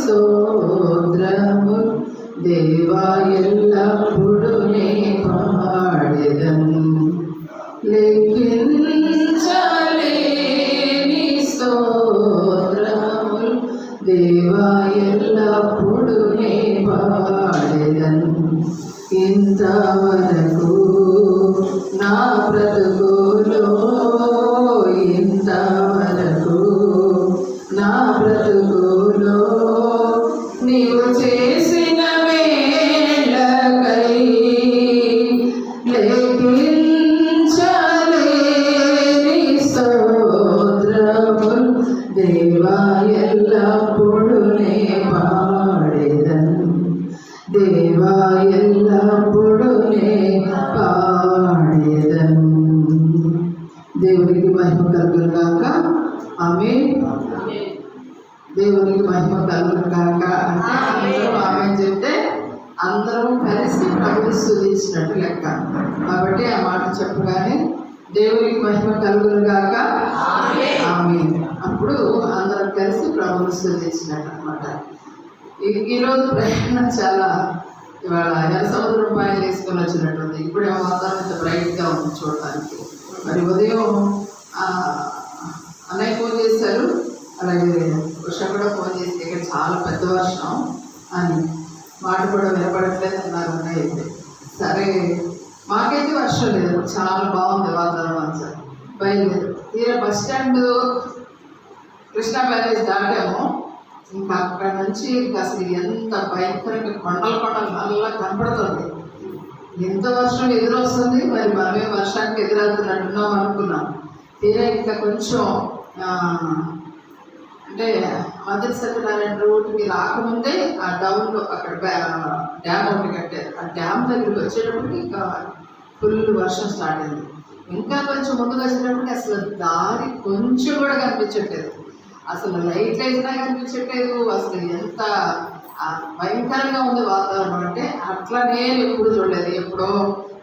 స్తోత్రము దేవా ఎల్లప్పుడు నీ పాడెదను లెక్కించలేని స్తోత్రము దేవా ఎల్లప్పుడు నీ పాడెదను ఇంతవరకు నా బ్రతుకులో ఇంతవరకు నా బ్రతుకులో నీవు చేసిన మేలకై లెక్కించలేని స్తోత్రము దేవా ఎల్లప్పుడు నే పాడెదను దేవా ఎల్లప్పుడు నే పాడెదను. దేవునికి మహిమ కలుగును గాక. ఆమేన్. దేవునికి మహిమ కలుగును గాక. అంటే అందరూ ఆమేన్ చెప్తే అందరం కలిసి ప్రభుని స్తుతించినట్టు లెక్క. కాబట్టి ఆ మాట చెప్పగానే దేవునికి మహిమ కలుగును గాక. ఆమేన్. అప్పుడు అందరం కలిసి ప్రభుని స్తుతించినట్టు అనమాట. ఈరోజు ప్రయాణం చాలా ఇవాళ ఎర్ర సముద్రం పైన తీసుకొని వచ్చినట్టుంది. ఇప్పుడే వాతావరణం ఇంత బ్రైట్గా ఉంది చూడటానికి. మరి ఉదయం అన్నయ్య ఫోన్ చేశారు, అలాగే ఉష కూడా ఫోన్ చేసి ఇక్కడ చాలా పెద్ద వర్షం అని మాట కూడా వినపడట్లేదు అన్నారు అన్నయ్య అయితే. సరే మాకైతే వర్షం లేదు, చాలా బాగుంది వాతావరణం. సార్ బయలుదేరు తీరా బస్ స్టాండ్ కృష్ణా బ్యారేజ్ దాటాము. ఇంకా అక్కడ నుంచి ఇంకా అసలు ఎంత భయంకరంగా కొండలు నల్లగా కనపడుతుంది. ఎంత వర్షం ఎదురొస్తుంది, మరి మనమే వర్షానికి ఎదురవుతున్నట్టున్నాం అనుకున్నాం. తీరా ఇంకా కొంచెం అంటే మదర్ సత్యనారాయణ రోడ్డుకి రాకముందే ఆ డౌన్లో అక్కడ డ్యామ్ ఒకటి కట్టారు. ఆ డ్యామ్ దగ్గరికి వచ్చేటప్పటికి ఇంకా ఫుల్ వర్షం స్టార్ట్ అయింది. ఇంకా కొంచెం ముందుకు వచ్చేటప్పటికి అసలు దారి కొంచెం కూడా కనిపించట్లేదు, అసలు లైట్లు వేసినా కనిపించట్లేదు. అసలు ఎంత భయంకరంగా ఉంది వాతావరణం అంటే అట్లా నేను ఎప్పుడు చూడలేదు. ఎప్పుడో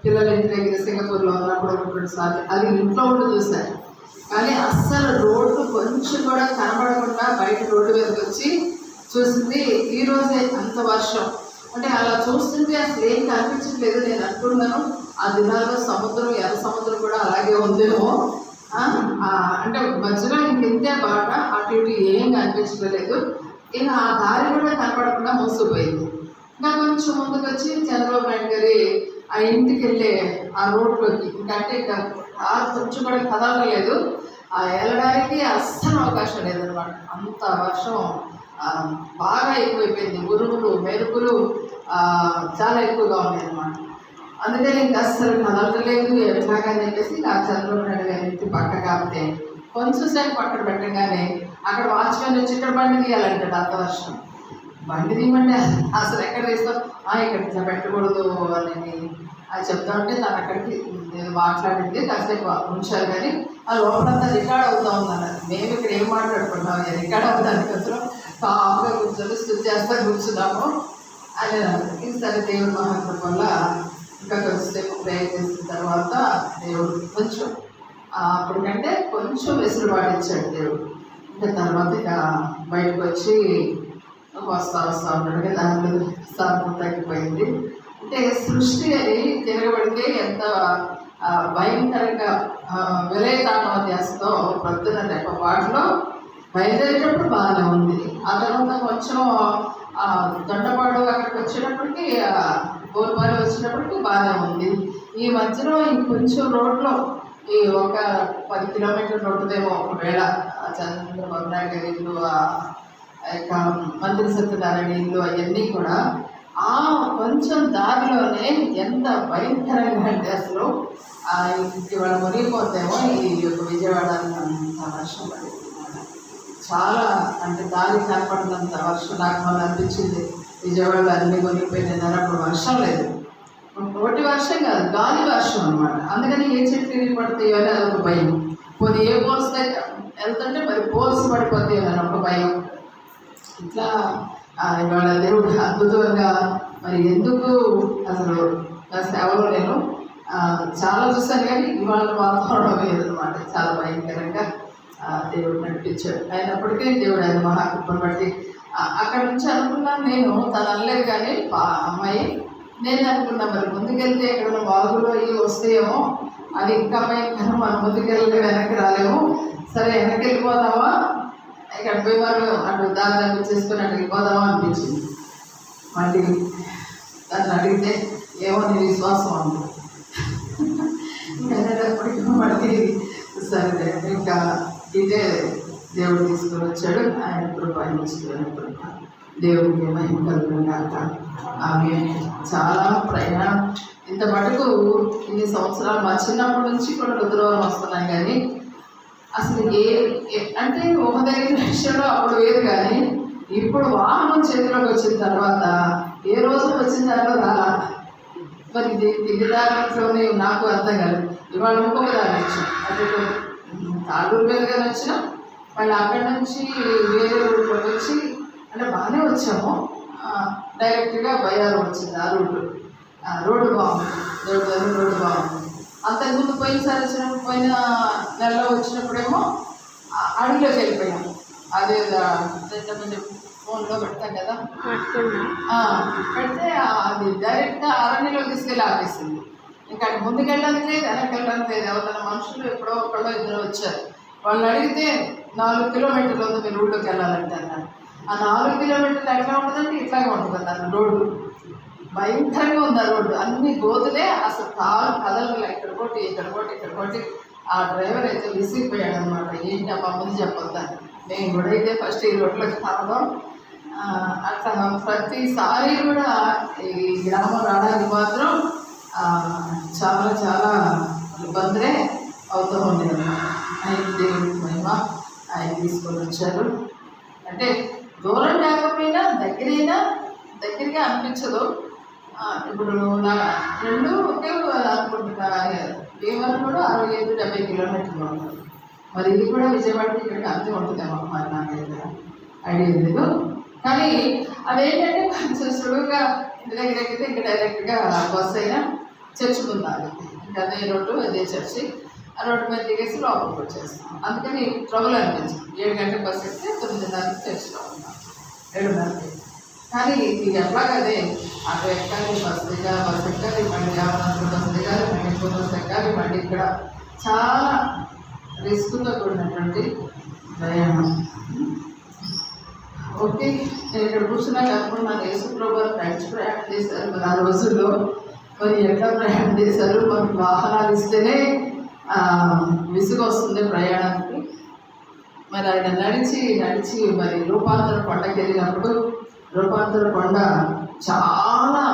పిల్లల ఇంటి దగ్గర సింగపూర్లో ఉన్నప్పుడు ఒకటి సార్లు అది ఇంట్లో ఉండి చూశాను. కానీ అస్సలు రోడ్డు కొంచెం కూడా కనబడకుండా బయట రోడ్డు మీదకి వచ్చి చూసింది ఈరోజే. అంత వర్షం అంటే అలా చూస్తుంటే అసలు ఏం కనిపించట్లేదు. నేను అనుకున్నాను ఆ దినాల్లో సముద్రం ఎర్ర సముద్రం కూడా అలాగే ఉందేమో. అంటే మధ్యలో ఇంకెంతే బాట అటు ఇటు ఏం కనిపించలేదు. ఇక ఆ దారి కూడా కనపడకుండా మోసపోయింది. ఇంకా కొంచెం ముందుకు వచ్చి చంద్రబాబు నాయుడు గారి ఆ ఇంటికి వెళ్ళే ఆ రోడ్లోకి ఇంకంటే ఇంకా కొంచెం కూడా కదలలేదు. ఆ వెళ్ళడానికి అస్సలు అవకాశం లేదనమాట. అంత వర్షం బాగా ఎక్కువైపోయింది. ఉరుములు మెరుపులు చాలా ఎక్కువగా ఉన్నాయి అన్నమాట. అందుకని ఇంకా అస్సలు కదలలేదు. ఎట్లాగని చెప్పేసి ఆ చంద్రబాబు నాయుడు గారి ఇంటి పక్క కాకపోతే కొంచెం సేపు పక్కన పెట్టగానే అక్కడ వాచ్మెన్ వచ్చి ఇక్కడ బండి తీయాలంటాడు. అంత వర్షం బండి తీయమంటే అసలు ఎక్కడ తీస్తాం, ఇక్కడ ఇట్లా పెట్టకూడదు అని అది చెప్తా ఉంటే తను అక్కడికి నేను మాట్లాడింది కాసేపు ఉంచారు. కానీ ఆ లోపలంతా రికార్డ్ అవుతా ఉందన్నారు. మేము ఇక్కడ ఏం మాట్లాడుకుంటున్నాం, రికార్డ్ అవుతానికి అసలు కామ్గా కూర్చొని స్థుతి చేస్తా కూర్చున్నాము అని అన్నారు. సరే దేవుడు మహాకృప వల్ల ఇంకా కొంచెంసేపు ప్రేయర్ చేసిన తర్వాత దేవుడు కొంచెం అప్పటికంటే కొంచెం వెసులుబాటు ఇచ్చాడు దేవుడు. ఇంకా తర్వాత ఇక బయటకు వచ్చి వస్తా ఉన్నాడు. దాంట్లో శాంతం తగ్గిపోయింది. అంటే సృష్టి అది తిరగబడితే ఎంత భయంకరంగా విలయతాండవం చేస్తుందో ప్రొద్దున వాటిలో బయలుదేరేటప్పుడు బాగానే ఉంది. ఆ తర్వాత కొంచెం దొండపాడు అక్కడికి వచ్చేటప్పటికి గోల్పాడు వచ్చినప్పటికీ బాగానే ఉంది. ఈ మధ్యలో కొంచెం రోడ్లో ఈ ఒక 10 కిలోమీటర్ల రోడ్డుదేమో ఒకవేళ చంద్రబాబు నాయుడు గారి ఇల్లు మంత్రి సత్యనారాయణ ఇల్లు అవన్నీ కూడా కొంచెం దారిలోనే ఎంత భయంకరంగా అంటే అసలు ఇవాళ మునిగిపోతేమో ఈ యొక్క విజయవాడ అంత వర్షం పడింది. చాలా అంటే దారి కనపడినంత వర్షం నాకు మొన్న అనిపించింది. విజయవాడలో అన్నీ మునిగిపోయినాయి. అప్పుడు వర్షం లేదు, ఒకటి వర్షం కాదు, గాలి వర్షం అనమాట. అందుకని ఏ చెట్లు తిరిగి పడతాయో అని అదొక భయం. కొన్ని ఏ పోల్స్ వెళ్తుంటే మరి పోల్స్ పడిపోతాయో అని ఒక భయం. ఇట్లా ఇవాళ దేవుడు అద్భుతంగా మరి ఎందుకు అసలు నా సేవలో నేను చాలా చూస్తాను. కానీ ఇవాళ వాతావరణం లేదనమాట. చాలా భయంకరంగా దేవుడు నడిపించాడు. అయినప్పటికీ దేవుడు ఆయన మహాకృపను బట్టి అక్కడ నుంచి అనుకున్నాను నేను, తను అనలేదు కానీ అమ్మాయి, నేను అనుకున్నా మరి ముందుకెళ్తే ఎక్కడన్నా వాగులు అయ్యి వస్తాయేమో, అది ఇంకా భయంకరం, మనం ముందుకెళ్ళి వెనక్కి రాలేము, సరే వెనక్కి వెళ్ళిపోదామా, ఇక్కడ పోయి వాళ్ళు అటు దారి దగ్గర చేసుకుని అటు వెళ్ళిపోదామా అనిపించింది. మళ్ళీ దాన్ని అడిగితే ఏమో నీ విశ్వాసం అంది. అనేటప్పటికీ మళ్ళీ సరే ఇంకా ఇదే దేవుడు తీసుకుని వచ్చాడు. ఆయన కృప తీసుకుని కృప దేవుడికి మహిమ కలుగుగాక. ఆమె చాలా ప్రయాణం ఇంత మటుకు ఇన్ని సంవత్సరాలు మా చిన్నప్పటి నుంచి కూడా రుద్రవరం వస్తున్నాం. కానీ అసలు అంటే ఒక దగ్గర విషయంలో అప్పుడు వేరు, కానీ ఇప్పుడు వాహనం చేతిలోకి వచ్చిన తర్వాత ఏ రోజు వచ్చిన తర్వాత రాలా. మరి దిగుదారిలోనే నాకు అర్థం కాదు. ఇవాళ ఇంకొక దారి వచ్చాం, అటు తాళ్ళూరు మీదుగా వచ్చినాం, మళ్ళీ అక్కడి నుంచి వేరే ఊళ్ళోకి వచ్చి అంటే బాగానే వచ్చాము. డైరెక్ట్గా బయ్యారు వచ్చింది ఆ రోడ్డు బాగుంది, దేవుడి దగ్గర రోడ్డు బాగుంది. అంతకుముందు పోయినసారి వచ్చినప్పుడు పోయిన నెలలో వచ్చినప్పుడేమో అడవిలోకి వెళ్ళిపోయాము. అదే కొంచెం ఫోన్లో పెడతాం కదా, పెడితే అది డైరెక్ట్గా అరణ్యలో తీసుకెళ్ళి ఆపేసింది. ఇంకా అటు ముందుకు వెళ్ళడానికి లేదు, వెనక్కి వెళ్ళడానికి లేదు. ఎవరైనా మనుషులు ఎప్పుడో ఒకళ్ళో ఇద్దరు వచ్చారు, వాళ్ళు అడిగితే 4 కిలోమీటర్లు ఉంది మీరు ఊళ్ళోకి వెళ్ళాలంటే అన్నారు. ఆ 4 కిలోమీటర్లు ఎట్లా ఉంటుందంటే ఇట్లాగే ఉంటుంది అన్నారు. రోడ్డు భయంకరంగా ఉంది, ఆ రోడ్డు అన్ని గోతులే, అసలు కాలు కదలలే, ఇక్కడ కొట్టి ఆ డ్రైవర్ అయితే విసిగిపోయాడు అనమాట. ఏంటి అమ్మ ముందు చెప్పొద్దా, మేము కూడా అయితే ఫస్ట్ ఈ రోడ్లోకి రావడం. అట్లా ప్రతిసారి కూడా ఈ గ్రామం రావడానికి మాత్రం చాలా చాలా ఇబ్బందులే అవుతూ ఉండేది. ఆయన దేవుడి మహిమ ఆయన తీసుకొని వచ్చారు. అంటే దూరం లేకపోయినా దగ్గరగా అనిపించదు. ఇప్పుడు నా 2 ఒకే అనుకుంటున్నా. భీమవరం కూడా 65-70 కిలోమీటర్లు ఉంటుంది. మరి ఇది కూడా విజయవాడకి ఇక్కడికి అంతే ఉంటుందేమో, మరి నాకైతే ఐడియా లేదు. కానీ అదేంటంటే కొంచెం సులువుగా ఇంటి దగ్గర ఎక్కితే ఇంకా డైరెక్ట్గా బస్సు అయినా చర్చి ఉండాలి. ఇంకా అదే రోడ్డు అదే చర్చి, ఆ రోడ్డు మీద దిగేసి లోపలికి వచ్చేస్తాం. అందుకని ట్రబుల్ అనిపించింది. 7 గంటలకు బస్సు ఎక్కితే 9:30కి చర్చిలో ఉన్నాం, 7:30కి. కానీ ఇది ఎట్లాగదే అటు ఎక్కాలి, బస్సు ఎక్కాలి, మళ్ళీ యావనంతులు బస్సు దిగాలి, మళ్ళీ ఇంకో బస్సు ఎక్కాలి, మళ్ళీ ఇక్కడ చాలా రిస్క్తో కూడినటువంటి ప్రయాణం. ఓకే, నేను ఇక్కడ కూర్చున్నాక అనుకున్నాను యేసుప్రభు నడిచి ప్రయాణం చేశారు మరి ఆ రోజుల్లో. మరి ఎట్లా ప్రయాణం చేశారు, మనకు వాహనాలు ఇస్తేనే విసుగు వస్తుంది ప్రయాణానికి. మరి ఆయన నడిచి మరి రూపాంతర కొండకి వెళ్ళినప్పుడు, రూపాంతర కొండ చాలా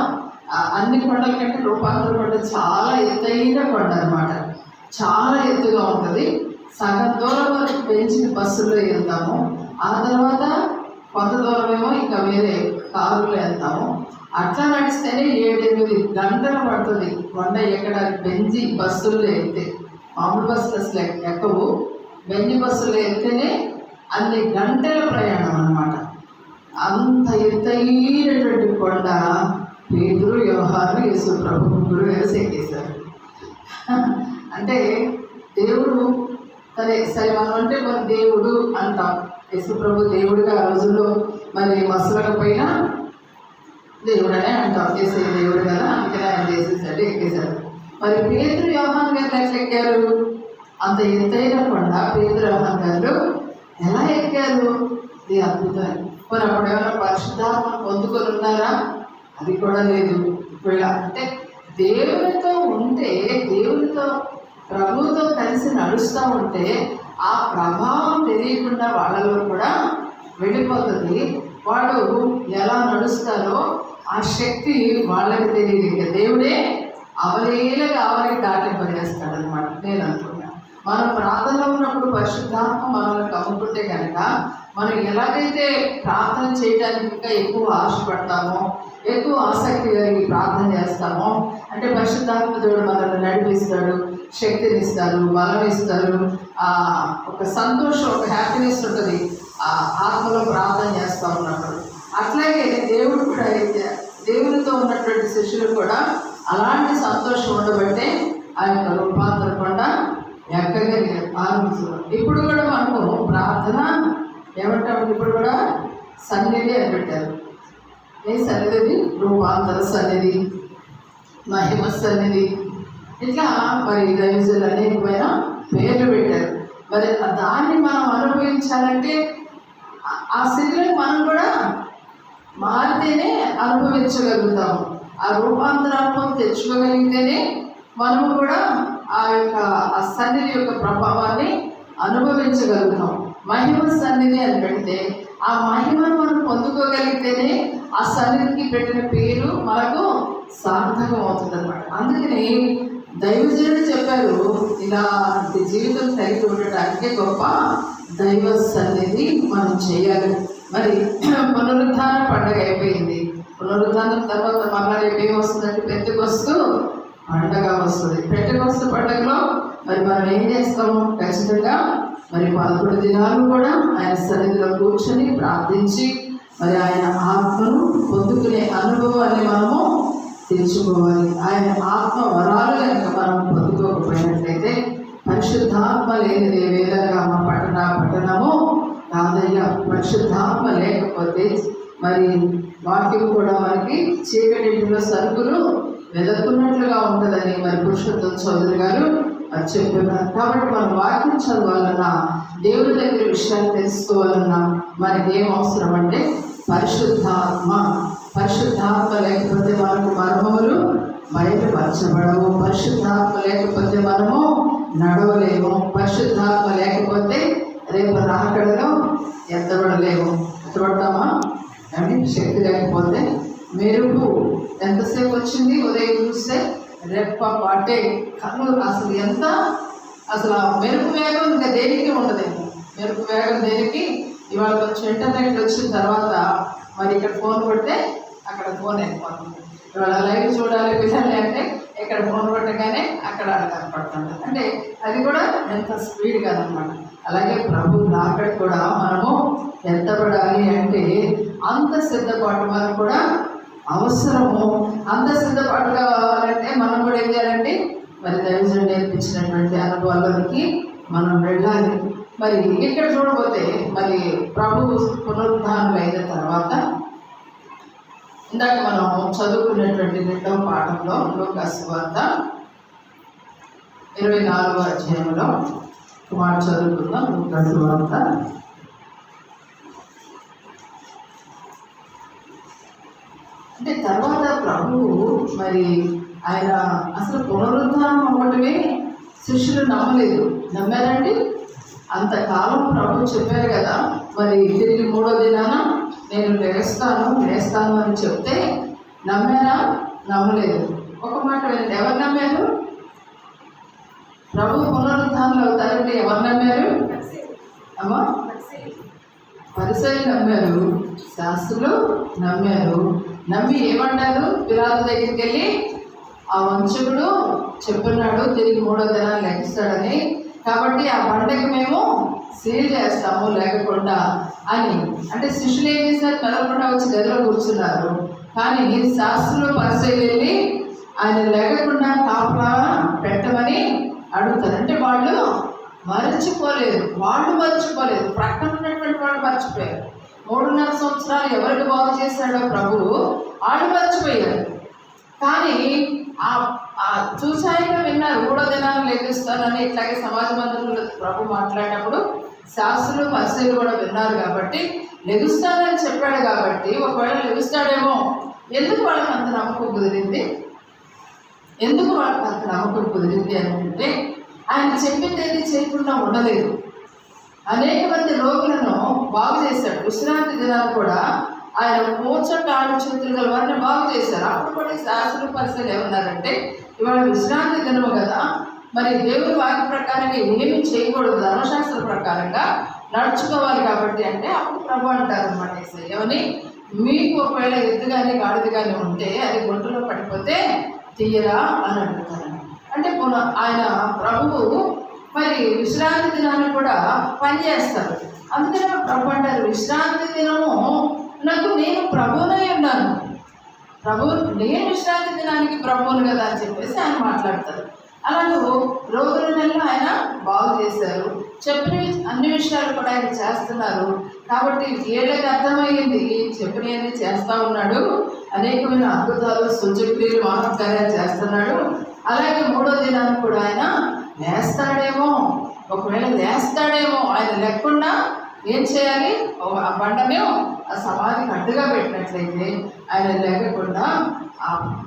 అన్ని కొండల కంటే రూపాంతర కొండ చాలా ఎత్తైన కొండ అనమాట. చాలా ఎత్తుగా ఉంటుంది. సగం దూరం వరకు పెంచిన బస్సులో వెళ్తాము, ఆ తర్వాత కొంత దూరమేమో ఇంకా వేరే కారులో వెళ్తాము. అట్లా నడిస్తేనే 7-8 గంటలు పడుతుంది కొండ ఎక్కడానికి. బెంజి బస్సుల్లో వెళ్తే, మామూలు బస్సులు అసలు ఎక్కవు, బెంజి బస్సులో వెళ్తేనే అన్ని గంటల ప్రయాణం అన్నమాట. అంత ఎత్తైనటువంటి కొండ పేతురు, యోహాను, యేసుప్రభు ముగ్గురు వేసి ఎక్కేశారు. అంటే దేవుడు సరే మనం అంటే మరి దేవుడు అంటాం, యేసుప్రభు దేవుడిగా ఆ రోజుల్లో మరి మసలకపోయినా దేవుడనే అంటాం, చేసే దేవుడు కదా, అందుకనే ఆయన చేసేసాడు, ఎక్కేశాడు. మరి పేతురు, యోహాను గారు ఎట్లా ఎక్కారు? అంత ఎత్తైన కొండ పేతురు, యోహాను గారు ఎలా ఎక్కారు? ఇది అద్భుతం. మరి అప్పుడు ఏమైనా పరిశుద్ధాత్మను పొందుకొని ఉన్నారా? అది కూడా లేదు. ఇప్పుడు అంటే దేవునితో ఉంటే, దేవునితో ప్రభువుతో కలిసి నడుస్తూ ఉంటే ఆ ప్రభావం తెలియకుండా వాళ్ళలో కూడా వెళ్ళిపోతుంది. వాడు ఎలా నడుస్తారో ఆ శక్తి వాళ్ళకి తెలియదు. ఇంకా దేవుడే అవలీలగా ఆవలి దాటింపజేస్తాడు అనమాట. నేను అనుకున్నా మనం ప్రార్థనలో ఉన్నప్పుడు పరిశుద్ధాత్మ మనల్ని కమ్ముకుంటే కనుక మనం ఎలాగైతే ప్రార్థన చేయడానికి ఇంకా ఎక్కువ ఆశపడతామో, ఎక్కువ ఆసక్తి కలిగి ప్రార్థన చేస్తామో, అంటే పరిశుద్ధాత్మ దేవుడు మనల్ని నడిపిస్తాడు, శక్తినిస్తారు, బలం ఇస్తారు, ఒక సంతోషం, ఒక హ్యాపీనెస్ ఉంటుంది ఆ ఆత్మలో ప్రార్థన చేస్తూ ఉన్నప్పుడు. అట్లాగే దేవుడు కూడా దేవునితో ఉన్నటువంటి శిష్యులు కూడా అలాంటి సంతోషం ఉండబట్టే ఆ యొక్క రూపాంతర కొండ ఎక్కగలిగారు ఆరంభించారు. ఇప్పుడు కూడా మనకు ప్రార్థన ఏమంటారు ఇప్పుడు కూడా సన్నిధి అని పెట్టారు. ఏ సన్నిధి? రూపాంతర సన్నిధి, మహిమ సన్నిధి, ఇట్లా మరి దైవజనులు అనేకమైన పేర్లు పెట్టారు. మరి దాన్ని మనం అనుభవించాలంటే ఆ స్థితిలో మనం కూడా మారితేనే అనుభవించగలుగుతాము. ఆ రూపాంతరాలను తెచ్చుకోగలిగితేనే మనము కూడా ఆ సన్నిధి యొక్క ప్రభావాన్ని అనుభవించగలుగుతాం. మహిమ సన్నిధి అని పెడితే ఆ మహిమను మనం పొందుకోగలిగితేనే ఆ సన్నిధికి పెట్టిన పేరు మనకు సార్థకం అవుతుంది అన్నమాట. అందుకని దైవజనుడు చెప్పారు, ఇలాంటి జీవితం కలిగి ఉండటానికి గొప్ప దైవ సన్నిధి మనం చేయాలి. మరి పునరుద్ధాన పండుగ అయిపోయింది. పునరుద్ధానం తర్వాత మళ్ళీ రేపు ఏం వస్తుందంటే పెంతెకొస్తు పండగ వస్తుంది. పెంతెకొస్తు పండుగలో మరి మనం ఏం చేస్తాము? ఖచ్చితంగా మరి 11 దినాలు కూడా ఆయన సన్నిధిలో కూర్చొని ప్రార్థించి మరి ఆయన ఆత్మను పొందుకునే అనుభవాన్ని మనము తెచ్చుకోవాలి. ఆయన ఆత్మ వరాలు కనుక మనం పొందుకోకపోయినట్లయితే పరిశుద్ధాత్మ లేనిది వేదగా మా పట్టణము కాదయ్యా. పరిశుద్ధాత్మ లేకపోతే మరి వాక్యం కూడా మనకి చీకటిలో సరుకులు వెదకున్నట్లుగా ఉంటుందని మరి పురుషోత్తమ చౌదరి గారు అది చెప్తున్నారు. కాబట్టి మనం వాక్యం చదవాలన్నా, దేవుడి దగ్గర విషయాలు తెలుసుకోవాలన్నా మనకి ఏం అవసరం అంటే పరిశుద్ధాత్మ. పరిశుద్ధాత్మ లేకపోతే మనకు మర్మములు బయటపరచబడవు. పరిశుద్ధాత్మ లేకపోతే మనము నడవలేము. పరిశుద్ధాత్మ లేకపోతే రేపు రాకడలో ఎత్తబడలేము. ఎత్తబడతామా? అని శక్తి లేకపోతే మెరుపు ఎంతసేపు వచ్చింది? ఉదయం చూస్తే రెప్ప పాటే కన్ను అసలు ఎంత అసలు ఆ మెరుపు వేగం ఇంకా దేనికి ఉండదేమో. మెరుపు వేగం దేనికి? ఇవాళ కొంచెం ఇంటర్నెట్ వచ్చిన తర్వాత మరి ఇక్కడ ఫోన్ కొడితే అక్కడ ఫోన్ అయిపోతుంది. ఇవాళ లైవ్ చూడాలి పిల్లలు అంటే ఇక్కడ ఫోన్ కొట్టగానే అక్కడ కనపడుతుంది. అంటే అది కూడా ఎంత స్పీడ్ కాదనమాట. అలాగే ప్రభు రాకడ కూడా మనము ఎత్తబడాలి అంటే అంత సిద్ధపాటు మనకు కూడా అవసరము. అంత సిద్ధపాటు కావాలంటే మనం కూడా ఏం చేయాలంటే మరి దైవజనుడు నేర్పించినటువంటి అనుభవాల్లోనికి మనం వెళ్ళాలి. మరి ఇక్కడ చూడబోతే మరి ప్రభు పునరుద్ధానం అయిన తర్వాత ఇందాక మనం చదువుకున్నటువంటి 2వ పాఠంలో లూకాసు సువార్త 24వ అధ్యాయంలో కుమార్ చదువుకుందాం. లూకాసు సువార్త అంటే తర్వాత ప్రభువు మరి ఆయన అసలు పునరుద్ధానం అవ్వటమే శిష్యులు నమ్మలేదు. నమ్మారండి? అంతకాలం ప్రభు చెప్పారు కదా, మరి తిరిగి 3వ దినాన నేను లేస్తాను అని చెప్తే నమ్మారా? నమ్మలేదు. ఒక మాట వినండి, ఎవరు నమ్మారు? ప్రభు పునరుద్ధానం అవుతారంటే ఎవరు నమ్మారు? అమ్మా, పరిసయ్యులు నమ్మారు, శాస్త్రులు నమ్మారు. నమ్మి ఏమన్నారు? పిలాతు దగ్గరికి వెళ్ళి ఆ వంచకుడు చెప్పున్నాడు తిరిగి 3వ దినాన్ని లెక్కిస్తాడని, కాబట్టి ఆ పండగ మేము సీల్ చేస్తాము లేకుండా అని. అంటే శిష్యులు ఏం చేశారు? కలవకుండా వచ్చి గదిలో కూర్చున్నారు. కానీ శాస్త్రులు పరిసయ్యులు వెళ్ళి ఆయన లేకుండా కాపులా పెట్టమని అడుగుతారు. అంటే వాళ్ళు మర్చిపోలేదు. ప్రక్కన ఉన్నటువంటి వాళ్ళు మర్చిపోయారు. 3.5 సంవత్సరాలు ఎవరికి బాగు చేశాడో ప్రభువు వాళ్ళు మర్చిపోయారు. కానీ చూసాయిగా విన్నారు. 3వ దినాన్ని లెగిస్తానని ఇట్లాగే సమాజ మందిరంలో ప్రభు మాట్లాడినప్పుడు శాస్త్రులు పరిసయ్యులు కూడా విన్నారు. కాబట్టి లెగుస్తానని చెప్పాడు. కాబట్టి ఒకవేళ లెగుస్తాడేమో. ఎందుకు వాళ్ళకి అంత నమ్మకం కుదిరింది? అని అంటే ఆయన చెప్పింది ఏది చేయకుండా ఉండలేదు. అనేక మంది రోగులను బాగు చేశాడు. విశ్రాంతి దినాలు కూడా ఆయన కాళ్ళు చేతులు గల వారిని బాగు చేశారు. అప్పుడు కూడా శాస్త్రులు పరిస్థితులు ఏమన్నారంటే ఇవాళ విశ్రాంతి దినము కదా, మరి దేవుని వాక్య ప్రకారంగా ఏమి చేయకూడదు, ధర్మశాస్త్ర ప్రకారంగా నడుచుకోవాలి కాబట్టి అంటే అప్పుడు ప్రభు అంటారు అన్నమాట, ఏమని? మీకు ఒకవేళ ఎద్దు కానీ గాడిద కానీ ఉంటే అది గుంటలో పడిపోతే తీయరా అని అడుగుతారు. అంటే ఆయన ప్రభువు మరి విశ్రాంతి దినాన్ని కూడా పనిచేస్తారు. అందుకని ప్రభు అంటారు, విశ్రాంతి దినము నాకు నేను ప్రభువునై ఉన్నాను. నేను విశ్రాంతి దినానికి ప్రభువును కదా అని చెప్పేసి ఆయన మాట్లాడతారు. అలాగే రోగుల నెలలో ఆయన బాగు చేశారు. చెప్పిన అన్ని విషయాలు కూడా ఆయన చేస్తున్నారు. కాబట్టి వీళ్ళకి అర్థమయ్యింది, ఈ చెప్పినవన్నీ చేస్తూ ఉన్నాడు, అనేకమైన అద్భుతాలు సూచక్రియలు మహత్కార్యాలు చేస్తున్నాడు. అలాగే 3వ దినాన్ని కూడా ఆయన లేస్తాడేమో, ఒకవేళ లేస్తాడేమో, ఆయన లేకుండా ఏం చేయాలి, ఆ బండను ఆ సమాధికి అడ్డుగా పెట్టినట్లయితే ఆయన లేకుండా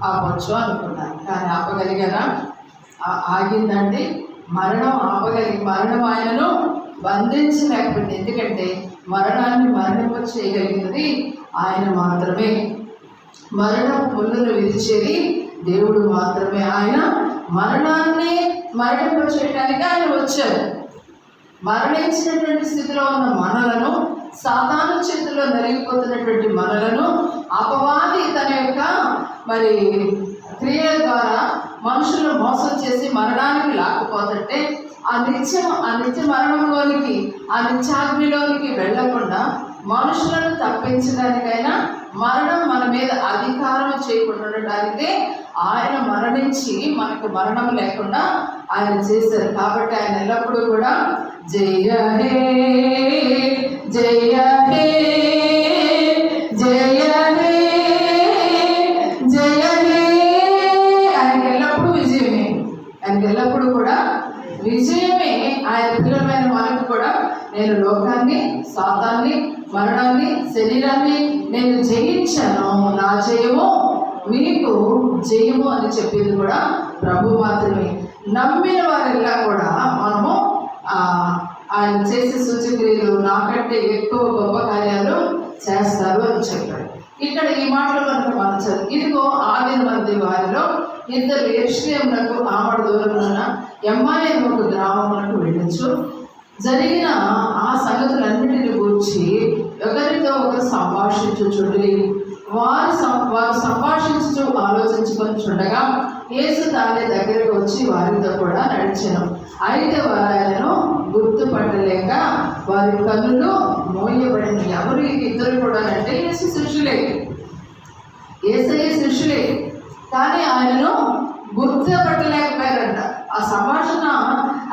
ఆపచ్చు అనుకున్నారు. కానీ ఆపగలిగారా? ఆగిందండి. మరణం ఆయనను బంధించలేకపోయింది. ఎందుకంటే మరణాన్ని మరణింప చేయగలిగినది ఆయన మాత్రమే. మరణం ముళ్ళను విరిచేది దేవుడు మాత్రమే. ఆయన మరణాన్ని మరణింప చేయడానికి ఆయన వచ్చారు. మరణించినటువంటి స్థితిలో ఉన్న మనలను, సాతాను చేతిలో నలిగిపోతున్నటువంటి మనలను అపవాది తన యొక్క క్రియల ద్వారా మనుషులను మోసం చేసి మరణానికి లాక్కుపోతుంటే ఆ నిత్య మరణంలోనికి, ఆ నిత్యాగ్నిలోనికి వెళ్లకుండా మనుషులను తప్పించడానికైనా, మరణం మన మీద అధికారం చేయకుండా ఉండడానికే ఆయన మరణించి మనకు మరణం లేకుండా ఆయన చేశారు. కాబట్టి ఆయన ఎల్లప్పుడూ కూడా జయ హే జయ హే జయ హే జయ హే, ఆయనకి ఎల్లప్పుడూ విజయమే. ఆయనకి ఎల్లప్పుడూ కూడా విజయమే. ఆయన పిల్లలమైన మనకు కూడా నేను లోకాన్ని, సాతాన్ని, మరణాన్ని, శరీరాన్ని నేను జయించాను, నా జయము మీకు జయము అని చెప్పింది కూడా ప్రభు మాత్రమే. నమ్మిన వారెల్లా కూడా మనము ఆయన చేసే సూచక్రియలు నాకంటే ఎక్కువ గొప్ప కార్యాలు చేస్తారు అని చెప్పాడు. ఇక్కడ ఈ మాటలు మనకు మనచారు. ఇదిగో 6 మంది వారిలో 2 యెరూషలేమునకు ఆమడ దూరమున ఎమ్మాయి అనే ఒక గ్రామమునకు వెళ్ళొచ్చు. జరిగిన ఆ సంగతులన్నిటిని గూర్చి ఒకరితో ఒకరు సంభాషించుచుండి వారు సంభాషించుచు ఆలోచించుకొని చుండగా యేసు తానే దగ్గరకు వచ్చి వారితో కూడా నడిచెను. అయితే వారు ఆయనను గుర్తుపట్టలేక వారి కన్నులు మోయబడిన. ఎవరు ఈ 2 కూడా అంటే యేసు శిష్యులే, యేసయ్య శిష్యులే. కానీ ఆయనను గుర్తుపట్టలేకపోయారంట. ఆ సంభాషణ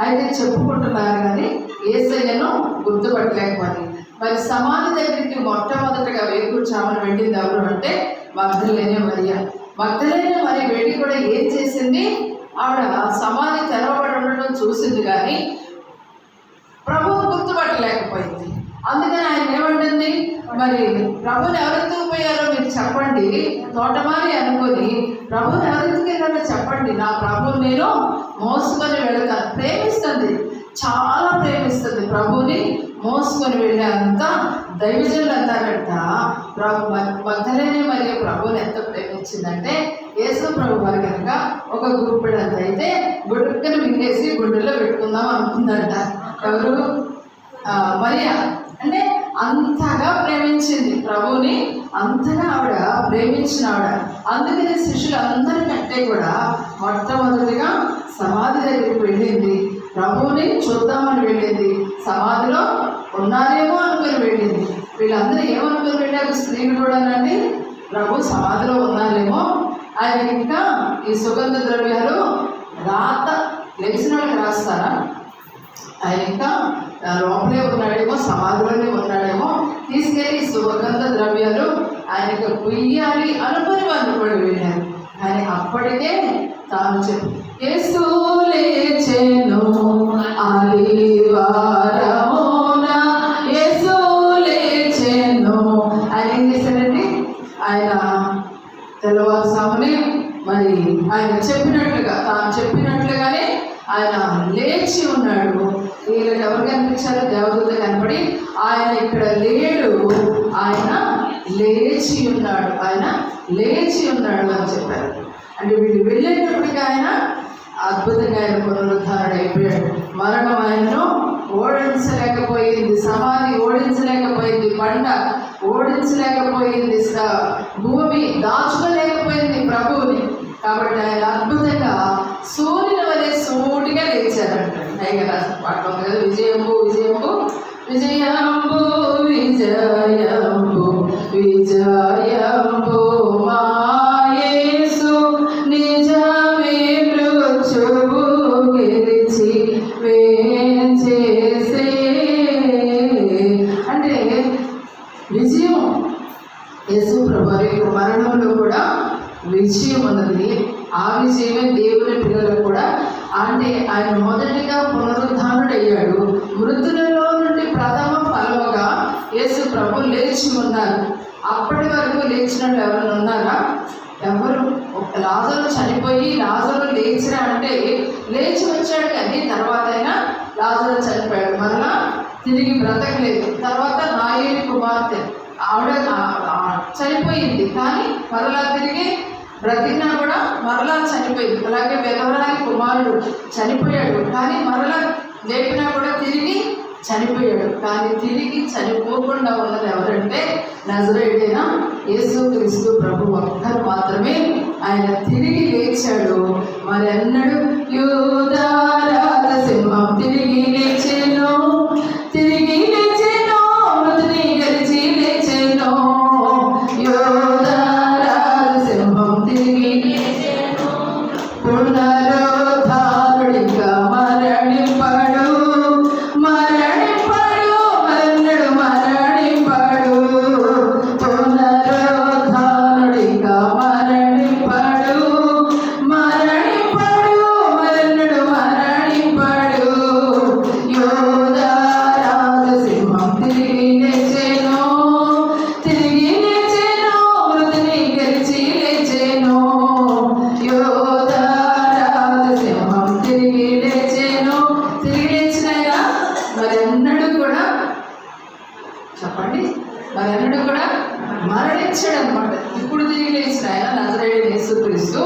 అయితే చెప్పుకుంటున్నారు కానీ యేసయ్యను గుర్తుపట్టలేకపోయి. మరి సమాధి దగ్గరికి మొట్టమొదటగా వేకువజామున వెళ్ళింది ఎవరు అంటే మగ్దలేనే మరియ. మగ్దలేనే మరి వెళ్ళి కూడా ఏం చేసింది, ఆవిడ సమాధి తెరవబడి ఉండడం చూసింది కానీ ప్రభువును గుర్తుపట్టలేకపోయింది. అందుకని ఆయన ఏమంటుంది, మరి ప్రభుని ఎవరెత్తుకు పోయారో మీరు చెప్పండి, తోటమాలి అనుకొని ప్రభుని ఎవరెత్తుకు వెళ్ళారో చెప్పండి, నా ప్రభుని నేను మోసుకొని వెళతాను. ప్రేమిస్తుంది, చాలా ప్రేమిస్తుంది. ప్రభుని మోసుకొని వెళ్ళేంత దైవజనులు అన్నారంట. మగ్దలేనే మరి ప్రభుని ఎంత ప్రేమించిందంటే యేసు ప్రభు వారు కనుక ఒక గుప్పెడంత అయితే గుడుక్కను మింగేసి గుండెల్లో పెట్టుకుందాం అనుకుందంట. ఎవరు? మరియా. అంటే అంతగా ప్రేమించింది ప్రభుని, అంతగా ఆవిడ ప్రేమించిన ఆవిడ. అందుకని శిష్యులు అందరికంటే కూడా మొట్టమొదటిగా సమాధి దగ్గరికి వెళ్ళింది, ప్రభువుని చూద్దామని వెళ్ళింది, సమాధిలో ఉన్నారేమో అనుకుని వెళ్ళింది. వీళ్ళందరూ ఏమనుకుని వెళ్ళారు, స్త్రీలు కూడానండి, ప్రభు సమాధిలో ఉన్నారేమో. ఆయన ఇంకా ఈ సుగంధ ద్రవ్యాలు రాత లెగిసిన వాళ్ళకి రాస్తారా, ఆయన ఇంకా లోపలే ఉన్నాడేమో, సమాధిలోనే ఉన్నాడేమో, తీసుకెళ్ళి సుగంధ ద్రవ్యాలు ఆయనకు పుయ్యాలి అనుకుని వాళ్ళు కూడా వెళ్ళారు. కానీ అప్పటికే తాను చెప్పి యేసు లేచెను ఆదివారమున, యేసు లేచెను. ఆయన ఏం చేశాడండి, ఆయన తెల్లవారుజామునే మరి ఆయన చెప్పినట్లుగా, తాను చెప్పినట్లుగానే ఆయన లేచి ఉన్నాడు. వీళ్ళకి ఎవరు కనిపించారు, దేవదూత కనపడి ఆయన ఇక్కడ లేడు, ఆయన లేచి ఉన్నాడు, ఆయన లేచి ఉన్నాడు అని చెప్పారు. అంటే వీళ్ళు వెళ్ళేటప్పటికీ ఆయన అద్భుతంగా ఆయన పునరుద్ధారణ అయిపోయాడు. మరణం ఆయనను ఓడించలేకపోయింది, సమాధి ఓడించలేకపోయింది, బండ ఓడించలేకపోయింది, భూమి దాచుకోలేకపోయింది ప్రభువుని. కాబట్టి ఆయన అద్భుతంగా సూర్యుని వలె సూటిగా లేచారంట. పైగా రాసిన పాట ఉంది కదా, విజయంబు విజయంబు విజయంబు విజయంబు విజయంబు మా యేసు నిజమే మృత్యువు గెలిచి వేంచేసెను. యేసు ప్రభు యొక్క మరణంలో కూడా విజయం ఉన్నది. ఆ విజయమే దేవుని పిల్లలకు కూడా, అంటే ఆయన మొదటిగా పునరుద్ధానుడయ్యాడు. మృతులలో నుండి ప్రథమ ఫలముగా యేసు ప్రభు లేచి ఉన్నారు. అప్పటి వరకు లేచినట్టు ఎవరైనా ఉన్నారా? ఎవరు? లాజరు చనిపోయి లాజరు లేచిరా అంటే లేచి వచ్చాడు, కానీ తర్వాత అయినా లాజరు చనిపోయాడు, మరలా తిరిగి బ్రతకలేదు. తర్వాత నాయేలి కుమార్తె ఆవిడ చనిపోయింది, కానీ మరలా తిరిగి బ్రతికినా కూడా మరలా చనిపోయింది. అలాగే వెధవరాలి కుమారుడు చనిపోయాడు, కానీ మరలా లేపినా కూడా తిరిగి చనిపోయాడు. కానీ తిరిగి చనిపోకుండా ఉన్నది ఎవరంటే నజరేయుడైన యేసుక్రీస్తు ప్రభు ఒక్కరు మాత్రమే. ఆయన తిరిగి లేచాడు. మరెన్నడూ యూదా రాజసింహం తిరిగి లేచెను, తిరిగి లేచెను, మృతిని గెలిచి లేచెను. యూదా రాజసింహం తిరిగి లేచెను, పునరుద్ధానుడిగా మరణింపడు, మరణింపడు, మరెన్నడు మరణింపడు, పునరుద్ధానుడిగా మరణింపడు, మరణింపడు, మరెన్నడు మరణింపడు. యూదా రాజసింహం తిరిగి లేచెను, తిరిగి లేచెను, మృతిని గెలిచి లేచెను. యూదా రాజసింహం తిరిగి లేచెను. తిరిగి లేచినాయా? మరెన్నడూ కూడా చెప్పండి, మరెన్నడూ కూడా మరణించాడు అనమాట. ఇప్పుడు తిరిగి లేచిన ఆయన నజరేయుడైన యేసుక్రీస్తు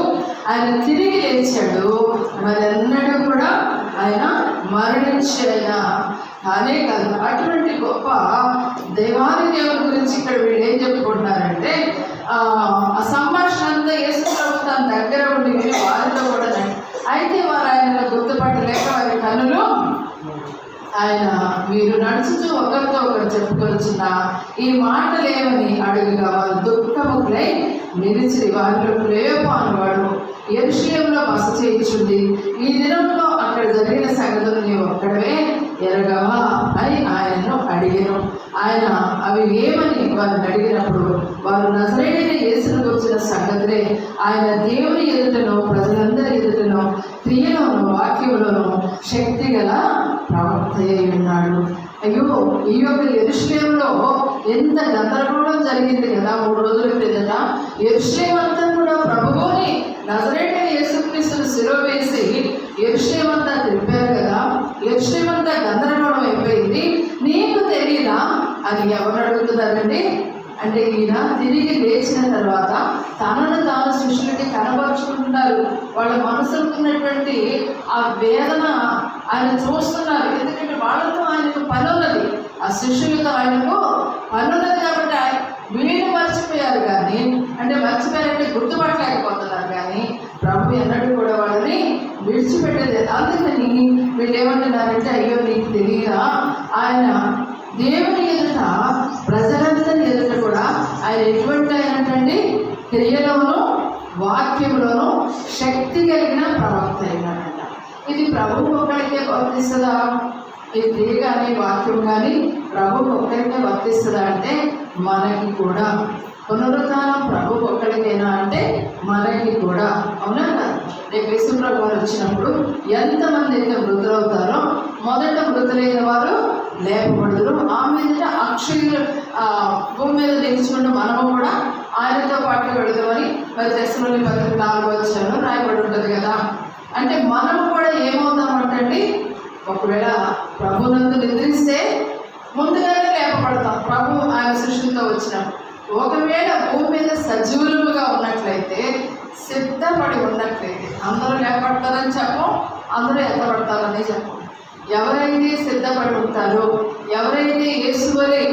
ఆయన తిరిగి లేచాడు. మరెన్నడూ కూడా ఆయన మరణించాయన కానే కాదు. అటువంటి గొప్ప దేవాది దేవుని గురించి ఇక్కడ వీళ్ళు ఏం చెప్పుకుంటున్నారంటే, ఆ సంభాషణ అంతా యేసు ప్రభు తన దగ్గర ఉండి వారితో కూడా అయితే వారు ఆయన గుర్తుపట్టలేక వారి కన్నులు ఆయన మీరు నడుచుతూ ఒకరితో ఒకరు చెప్పుకొచ్చిన ఈ మాటలేమని అడుగుగా వారు దుఃఖములై నిలిచి వారిలో ప్రేమ అనేవాడు యెరూషలేములో బస చేయించుంది. ఈ దినంలో అక్కడ జరిగిన సంగతులు నీవు ఒక్కడవే ఎరగవా అని ఆయనను అడిగాను. ఆయన అవి ఏమని వారిని అడిగినప్పుడు వారు నజరేయుడైన యేసును గురించిన సంగతులే ఆయన దేవుని ఎదుటను ప్రజలందరి ఎదుటను క్రియలోను వాక్యములోను శక్తి గల ప్రవక్త అయి ఉన్నాడు. అయ్యో, ఈ యొక్క యెరూషలేములో ఎంత గందరగోళం జరిగింది కదా 3 రోజుల క్రిందట. యెరూషలేము అంతా కూడా ప్రభువుని నజరేయుడైన యేసుక్రీస్తును సిలువ వేసి యెరూషలేము అంతా తిప్పారు కదా. యెరూషలేము అంతా గందరగోళం అయిపోయింది. నీకు తెలియదా అని ఎవరు అడుగుతున్నారండి? అంటే ఈయన తిరిగి లేచిన తర్వాత తనను తాను శిష్యులకి కనబరుచుకుంటున్నారు. వాళ్ళ మనసుకున్నటువంటి ఆ వేదన ఆయన చూస్తున్నారు. ఎందుకంటే వాళ్ళతో ఆయనకు పని ఉన్నది, ఆ శిష్యులతో ఆయనకు పని ఉన్నది. కాబట్టి వీళ్ళు మర్చిపోయారు, కానీ అంటే మర్చిపోయారంటే గుర్తుపట్టలేకపోతున్నారు, కానీ ప్రభు ఎన్నడూ కూడా వాళ్ళని విడిచిపెట్టేది. అందుకని వీళ్ళు ఏమంటున్నారంటే, అయ్యో నీకు తెలియదా ఆయన దేవుని ఎదుట ప్రజలందరి ఎదుట కూడా ఆయన ఎటువంటి ఆయనంటండి క్రియలోను వాక్యంలోను శక్తి కలిగిన ప్రవక్త అయినాడంట. ఇది ప్రభువు ఒక్కడికే వర్తిస్తుందా? ఈ క్రియ కానీ వాక్యం కానీ ప్రభువు ఒక్కడికే వర్తిస్తుందా అంటే మనకి కూడా. పునరుద్ధానం ప్రభువు ఒక్కడికైనా అంటే మనకి కూడా. అవునా కదా? రేపు యేసుప్రభు వారు వచ్చినప్పుడు ఎంతమంది అయితే మృతులవుతారో మొదట మృతులైన వారు లేపబడుదురు. ఆ మీద అక్షయులు భూమి మీద నిలుచుకుంటూ మనము కూడా ఆయనతో పాటు వెళదామని మరి తెస్సలోని పత్రిక 4వ అధ్యాయంలో రాయబడి ఉంటుంది కదా. అంటే మనము కూడా ఏమవుతామంటండి, ఒకవేళ ప్రభునందు నిద్రిస్తే ముందుగానే లేపబడతాం ప్రభు ఆయన సృష్టితో వచ్చినప్పుడు. ఒకవేళ భూమి మీద సజీవులుగా ఉన్నట్లయితే, సిద్ధపడి ఉన్నట్లయితే అందరూ లేపడతారని చెప్పం, అందరూ ఎత్తపడతారని చెప్పం. ఎవరైతే సిద్ధపడి ఉంటారో, ఎవరైతే యేసు వలె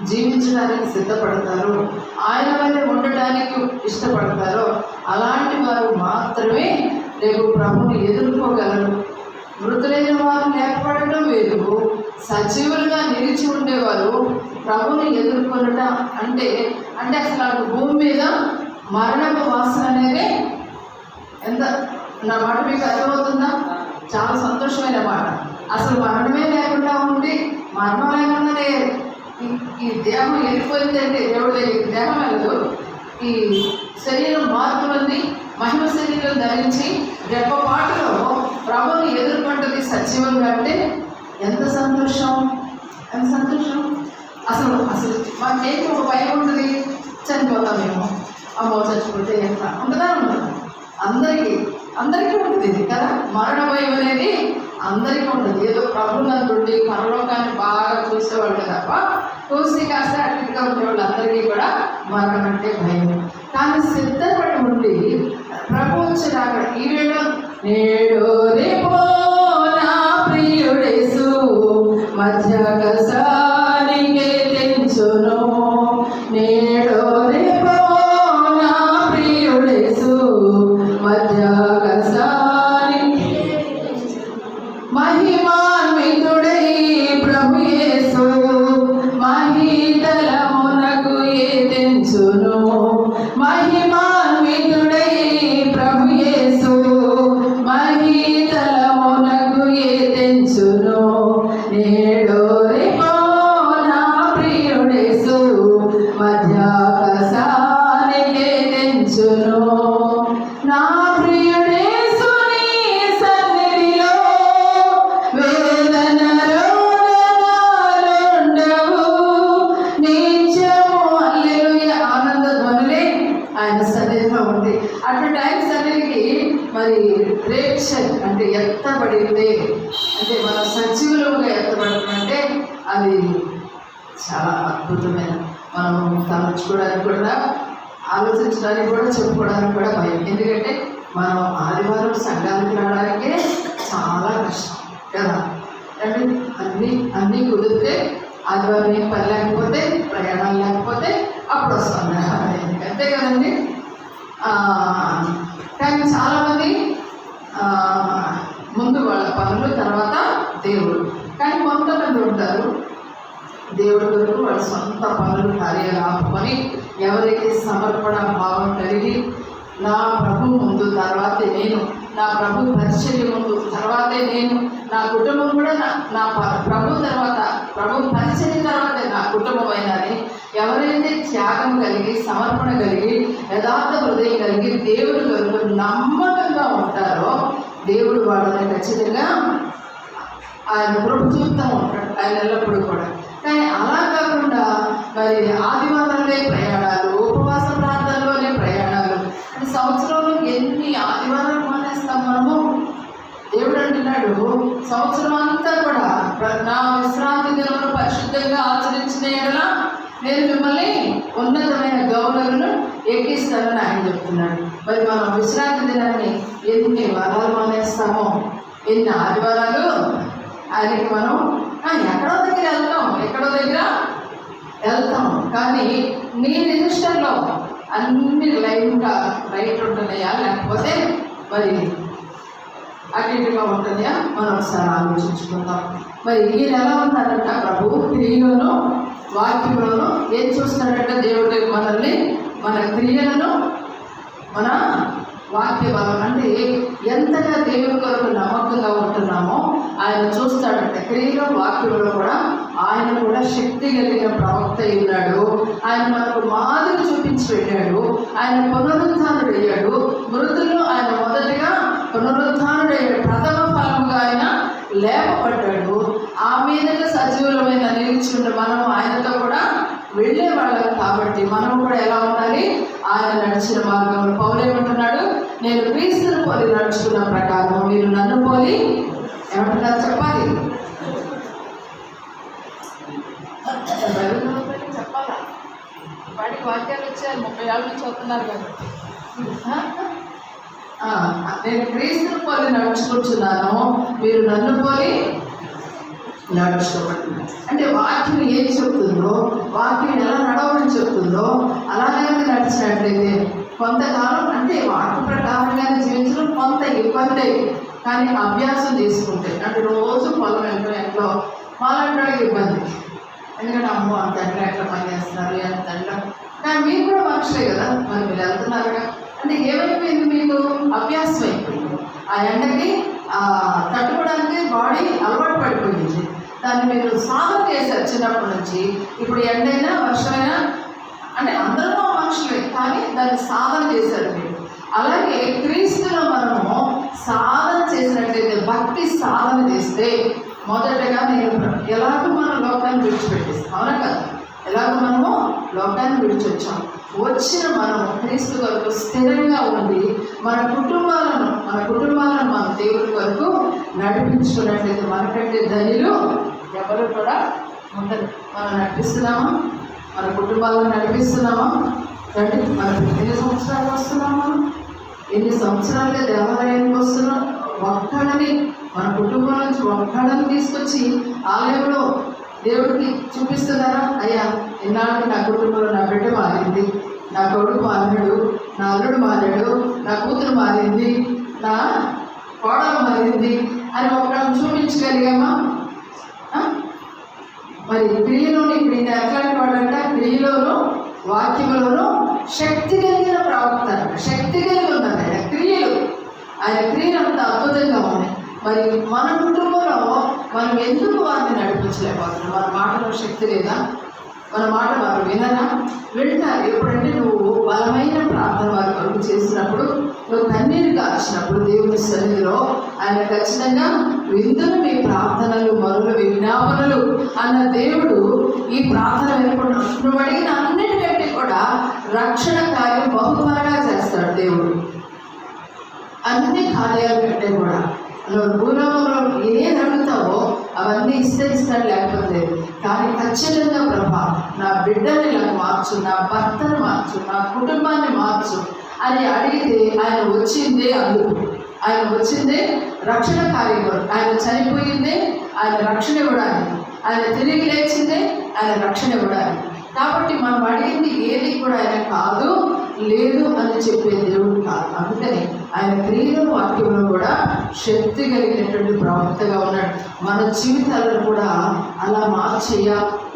జీవించడానికి సిద్ధపడతారో, ఆయన వలె ఉండడానికి ఇష్టపడతారో అలాంటి వారు మాత్రమే రేపు ప్రభుని ఎదుర్కోగలరు. మృతులైన వారు లేపబడటం వేరు, సజీవులుగా నిలిచి ఉండేవారు ప్రభుని ఎదుర్కొనట అంటే అసలు ఆ భూమి మీద మరణపు వాసన అనేది ఎంత, నా మాట మీకు అర్థమవుతుందా? చాలా సంతోషమైన మాట. అసలు మరణమే లేకుండా ఉంది, మరణం లేకుండానే ఈ దేహం వెళ్ళిపోయిందంటే దేవుడి దగ్గరికి దేహం వెళ్ళదు. ఈ శరీరం మార్పులన్నీ మహిమ శరీరం ధరించి రెప్పపాటులో ప్రభువుని ఎదుర్కొంటుంది సజీవంగా. అంటే ఎంత సంతోషం, ఎంత సంతోషం. అసలు అసలు మాకేంటి ఒక భయం ఉంటుంది, చనిపోతామేమో, అమ్మో చచ్చిపోతే ఎంత ఉంటుందా? ఉండదు. అందరికీ ఉంటుంది ఇది కదా. మరణ భయం అనేది అందరికీ ఉంటుంది. ఏదో ప్రభునందుండి పరలోకాన్ని బాగా చూసేవాళ్ళు తప్ప చూసి కాస్త అటుగా ఉండేవాళ్ళు అందరికీ కూడా మరణం అంటే భయం. కానీ సిద్ధపడి ఉండి ప్రభు వచ్చినాక ఈ వేళ నేడు రేపో నా ప్రియుడేసు మధ్యాకాశానికే తెంచును, నేడు రేపో నా ప్రియుడేసు మధ్యాకాశానికి మహిమాన్వితుడై ప్రభు యేసు మహీతలమునకు తెంచును, మహిమాన్వితుడై ప్రభు యేసు మహీతలమునకు తెంచును, నేడు రేపో నా ప్రియుడేసు మధ్యాకాశానికే తెంచును. నా ప్రియుడేసుని సన్నిధిలో వేదన రోదనాలుండవు, నిత్యము హల్లెలూయా ఆనంద ధ్వనులే ఆయన సన్నిధిలో ఉంది. అటువంటి ఆయన సన్నిధికి మరి రేప్షన్ అంటే ఎత్తబడింది అంటే మన సజీవులుగా ఎత్తబడటం అది చాలా అద్భుతమైన, మనం తలంచుకోవడానికి కూడా ఆలోచించడానికి కూడా చెప్పుకోవడానికి కూడా భయం. ఎందుకంటే మనం ఆదివారం సంఘానికి రావడానికే చాలా కష్టం కదా. అంటే అన్నీ కుదిరితే ఆదివారం ఏం పని లేకపోతే ప్రయాణాలు లేకపోతే అప్పుడు వస్తాం అంతే కదండి. కానీ చాలామంది ముందు వాళ్ళ పనులు తర్వాత దేవుడు. కానీ కొంతమంది ఉంటారు దేవుడి కొరకు వాళ్ళ సొంత పనులు కార్యాలు ఆపుకొని ఎవరైతే సమర్పణ భావం కలిగి నా ప్రభు ముందు తర్వాతే నేను, నా ప్రభు పరిచర్య ముందు తర్వాతే నేను, నా కుటుంబం కూడా నా ప్రభు తర్వాత, ప్రభు పరిచర్య తర్వాతే నా కుటుంబం అయినని ఎవరైతే త్యాగం కలిగి సమర్పణ కలిగి యథార్థ హృదయం కలిగి దేవుడి కొరకు నమ్మకంగా ఉంటారో దేవుడు వాళ్ళని ఖచ్చితంగా ఆయన కృప చూస్తూ ఉంటాడు ఆయన ఎల్లప్పుడూ కూడా. కానీ అలా కాకుండా మరి ఆదివారాలే ప్రయాణాలు, ఉపవాస ప్రాంతాల్లోనే ప్రయాణాలు అంటే సంవత్సరంలో ఎన్ని ఆదివారాలు మానేస్తాం మనము. దేవుడు అంటున్నాడు సంవత్సరం అంతా కూడా నా విశ్రాంతి దినమును పరిశుద్ధంగా ఆచరించిన ఎడల నేను మిమ్మల్ని ఉన్నతమైన గౌరవలను ఎక్కిస్తానని ఆయన చెప్తున్నాడు. మరి మనం విశ్రాంతి దినాన్ని ఎన్ని వారాలు మానేస్తామో, ఎన్ని ఆదివారాలు ఆయనకి మనం ఎక్కడో దగ్గర వెళ్తాం కానీ నీ రిజిస్టర్లో అన్ని లైన్గా రైట్ ఉంటున్నాయా లేకపోతే మరి అటు ఇటుగా ఉంటుందా మనం ఒకసారి ఆలోచించుకుందాం. మరి ఈయన ఎలా ఉన్నాడంట ప్రభు క్రియలోను వాక్యంలోను ఏం చూస్తాడంట దేవుడు మనల్ని, మన క్రియలను మన వాక్య బలం అంటే ఎంతగా దేవుడి కొరకు నమ్మకంగా ఉంటున్నామో ఆయన చూస్తాడంటే క్రియలో వాక్యంలో కూడా ఆయన కూడా శక్తి కలిగిన ప్రవక్త ఉన్నాడు. ఆయన మనకు మాదిరి చూపించి పెట్టాడు. ఆయన పునరుద్ధానుడయ్యాడు. మృతుల్లో ఆయన మొదటిగా పునరుద్ధానుడయ్యాడు. ప్రథమ ఫలముగా ఆయన లేపబడ్డాడు. ఆ మీదగా సజీవులమైన నిలిచిండు మనం ఆయనతో కూడా వెళ్ళే వాళ్ళం కాబట్టి మనం కూడా ఎలా ఉండాలి, ఆయన నడిచిన మార్గంలో. పౌలు ఏమంటున్నాడు, నేను క్రీస్తును పోలి నడుచుకున్న ప్రకారం మీరు నన్ను పోలి ఏమంటున్నారు చెప్పాలి, చెప్పాలా? వాటికి వాక్యాలు వచ్చారు 30 ఏళ్ళ నుంచి వస్తున్నారు కాబట్టి నేను క్రీస్తును పోలి నడుచుకుంటున్నాను మీరు నన్ను పోలి నడుచుకోబడుతుంది. అంటే వాక్యం ఏం చెప్తుందో, వాక్యం ఎలా నడవని చెప్తుందో అలాగే నడిచినట్లయితే కొంతకాలం అంటే వాక్య ప్రకారంగానే జీవించడం కొంత ఇబ్బంది. కానీ అభ్యాసం తీసుకుంటే అంటే రోజు పొలం ఎంట్లో మాలాంటి ఇబ్బంది. ఎందుకంటే అమ్మో అంత ఎంట్లో ఎట్లా పని చేస్తున్నారు ఎంత ఎంట్లో. కానీ మీరు కూడా మనుషులే కదా, మరి మీరు వెళ్తున్నారుగా. అంటే ఏమైపోయింది, మీకు అభ్యాసం అయిపోయింది. ఆ ఎండకి తట్టుకోవడానికి బాడీ అలవాటు పడిపోయింది. దాన్ని మీరు సాధన చేశారు చిన్నప్పటి నుంచి. ఇప్పుడు ఎండైనా వర్షమైనా అంటే అందరూ మనుషులే, కానీ దాన్ని సాధన చేశారు మీరు. అలాగే క్రీస్తులో మనము సాధన చేసినట్లయితే, భక్తి సాధన చేస్తే, మొదటగా నేను ఎలాగో మనం లోకాన్ని విడిచిపెట్టేస్తాం, అవునా కదా? ఎలాగో మనము లోకాన్ని విడిచొచ్చాం. వచ్చిన మనము క్రీస్తు వరకు స్థిరంగా ఉండి మన కుటుంబాలను మన దేవుడి వరకు నడిపించుకున్నట్లయితే మనకంటే ధనిలు ఎవరు కూడా ఉండరు. మనం నడిపిస్తున్నామా? మన కుటుంబాలను నడిపిస్తున్నామా? రండి, మనం ఎన్ని సంవత్సరాలు వస్తున్నామా? ఎన్ని సంవత్సరాలుగా దేవాలయానికి వస్తున్నాం? ఒక్కడని మన కుటుంబం నుంచి ఒక్కడని తీసుకొచ్చి ఆలయంలో దేవుడికి చూపిస్తున్నారా? అయ్యా, ఇన్నాళ్ళకి నా కుటుంబంలో నా బిడ్డ మారింది, నా కొడుకు మారాడు, నా అల్లుడు మారాడు, నా కూతురు మారింది, నా కోడలు మారింది అని ఒక్కడిని చూపించగలిగామా? మరి క్రియలోని ఇప్పుడు ఈయన ఎట్లాంటి వాడంట? క్రియలోను వాక్యములోను శక్తి కలిగిన ప్రవక్త, శక్తి కలిగి ఉన్నారు ఆయన క్రియలు. ఆయన క్రియలు అంత అద్భుతంగా ఉన్నాయి. మరి మన కుటుంబంలో మనం ఎందుకు వారిని నడిపించలేకపోతున్నాం? మన మాటలో శక్తి లేదా? మన మాట వారు వినరా? వింటారు. ఎప్పుడంటే నువ్వు బలమైన ప్రార్థన వారి కొరకు చేసినప్పుడు, నువ్వు కన్నీరు కాల్చినప్పుడు దేవుని సన్నిధిలో ఆయన ఖచ్చితంగా విందును మీ ప్రార్థనలు మరుల విజ్ఞాపనలు అన్న దేవుడు ఈ ప్రార్థన వినకుండా నువ్వు అడిగిన అన్నిటికంటే కూడా రక్షణ కార్యం బహు త్వరగా చేస్తాడు దేవుడు. అన్ని కార్యాల కంటే కూడా నువ్వు భూలోకంలో ఏది అడుగుతావో అవన్నీ ఇస్తాడు, లేకపోతే. కానీ ఖచ్చితంగా ప్రభా, నా బిడ్డని ఇలా మార్చు, నా భర్తను మార్చు, నా కుటుంబాన్ని మార్చు అని అడిగితే ఆయన వచ్చిందే అందుకు. ఆయన వచ్చిందే రక్షణ కార్యం. ఆయన చనిపోయిందే ఆయన రక్షణ ఇవ్వడానికి, ఆయన తిరిగి లేచిందే ఆయన రక్షణ ఇవ్వడానికి. కాబట్టి మనం అడిగింది ఏది కూడా ఆయన కాదు, లేదు అని చెప్పే దేవుడు కాదు. అందుకని ఆయన క్రియలు వాక్యంలో కూడా శక్తి కలిగినటువంటి ప్రవక్తగా ఉన్నాడు. మన జీవితాలను కూడా అలా మార్చేయ,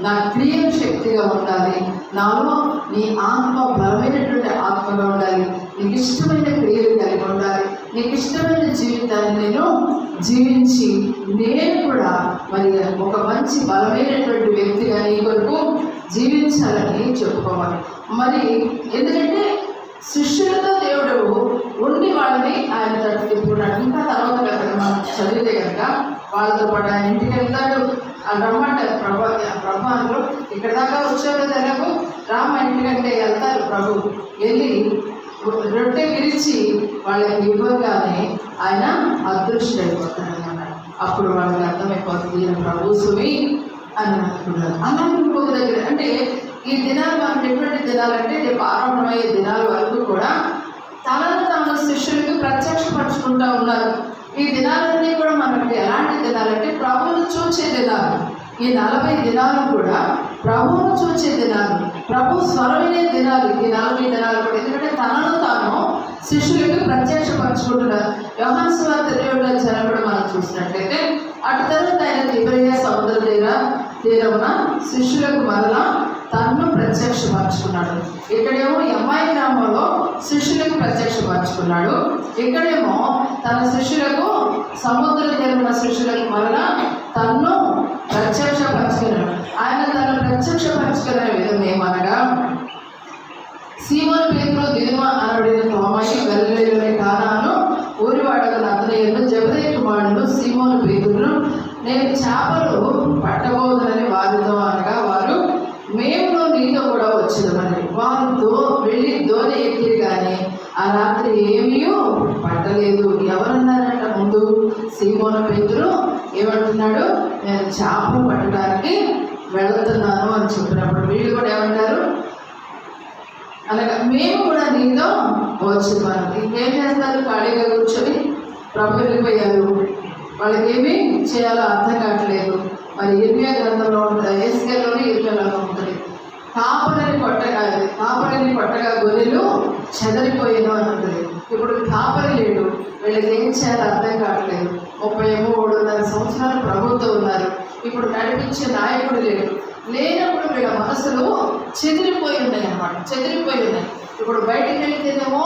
నా క్రియలు శక్తిగా ఉండాలి, నాలో నీ ఆత్మ బలమైనటువంటి ఆత్మగా ఉండాలి, నీకు ఇష్టమైన క్రియలు కలిగి ఉండాలి, నీకు ఇష్టమైన జీవితాన్ని నేను జీవించి నేను కూడా మరి ఒక మంచి బలమైనటువంటి వ్యక్తిగా నీ కొరకు జీవించాలని చెప్పుకోవాలి. మరి ఎందుకంటే శిష్యులతో దేవుడు ఉండి వాళ్ళని ఆయన తట్టు తిప్పుకున్నాడు. ఇంకా తర్వాత కనుక మనం చదివితే కనుక వాళ్ళతో పాటు ఆయన ఇంటికి వెళ్తాడు. వాళ్ళు రమ్మంటారు, ప్రభాలు ఇక్కడ దాకా వచ్చాడు తెలకు రామ ఇంటికంటే వెళ్తారు. ప్రభు వెళ్ళి రొట్టె విరిచి వాళ్ళకి ఇవ్వగానే ఆయన అదృశ్యుడైపోతాడు అన్నమాట. అప్పుడు వాళ్ళకి అర్థమైపోతుంది ఈయన ప్రభు సుమి అని అనుకున్నారు. అలాగే ఇంకొక దగ్గర అంటే ఈ దినాలు మనకి ఎటువంటి దినాలంటే రేపు ఆరంభమయ్యే దినాల వరకు కూడా తనను తాను శిష్యులకి ప్రత్యక్షపరుచుకుంటూ ఉన్నారు. ఈ దినాలన్నీ కూడా మనకి ఎలాంటి దినాలంటే ప్రభువును చూచే దినాలు. ఈ 40 దినాలు కూడా ప్రభువును చూచే దినాలు, ప్రభు స్వరం వినే దినాలు. ఈ 40 దినాలు కూడా ఎందుకంటే తనను తాను శిష్యులకి ప్రత్యక్షపరుచుకుంటున్నారు. యోహాను సువార్త 7వ అధ్యాయం కూడా మనం చూసినట్లయితే అటు తర్వాత ఆయన తిబెరియా సముద్ర తీరమున శిష్యులకు మరలా తనను ప్రత్యక్షపరుచుకున్నాడు. ఇక్కడేమో ఎమ్మాయి గ్రామంలో శిష్యులకు ప్రత్యక్షపరుచుకున్నాడు, ఇక్కడేమో తన శిష్యులకు సముద్ర తీరమున శిష్యులకు మరలా తన్ను ప్రత్యక్షపరుచుకున్నాడు. ఆయన తను ప్రత్యక్షపరుచుకునే విధం ఏమనగా, సీమోను పేతురు, దిదుమ అనబడిన తోమాయి, గలిలయలోని కానాను ఊరివాడకు నతనయేలు, జెబెదయి కుమారుడు సీమోను పేతురు, నేను చేపలు పట్టబోదునని వారితో అనగా, వారు మేము నీతో కూడా వచ్చేదమని. వారు వెళ్ళి దోణి ఎక్కిరు కానీ ఆ రాత్రి ఏమీ పట్టలేదు. ఎవరన్నారంట ముందు? సీమోను పేతురు ఏమంటున్నాడు? నేను చేపలు పట్టడానికి వెళుతున్నాను అని చెప్పినప్పుడు వీళ్ళు కూడా ఏమంటారు? అనగా మేము కూడా నీతో వచ్చేవారు. ఇంకేం చేస్తారు? ఖాళీగా కూర్చొని ప్రభు వెళ్ళిపోయారు. వాళ్ళకి ఏమి చేయాలో అర్థం కావట్లేదు. మరి ఇర్మియా గ్రంథంలో ఉంటుంది, ఎస్కేలోనే ఇర్మియాలో ఉంటుంది, కాపరిని కొట్టగా గొర్రెలు చెదరిపోయాను అని ఉంటుంది. ఇప్పుడు కాపరి లేడు, వీళ్ళకి ఏం చేయాలో అర్థం కావట్లేదు. 33 సంవత్సరాలు ప్రభుత్వం ఉన్నారు, ఇప్పుడు నడిపించే నాయకుడు లేడు. లేనప్పుడు వీళ్ళ మనసులు చెదిరిపోయి ఉన్నాయి అన్నమాట, చెదిరిపోయి ఉన్నాయి. ఇప్పుడు బయటికి వెళ్తేనేమో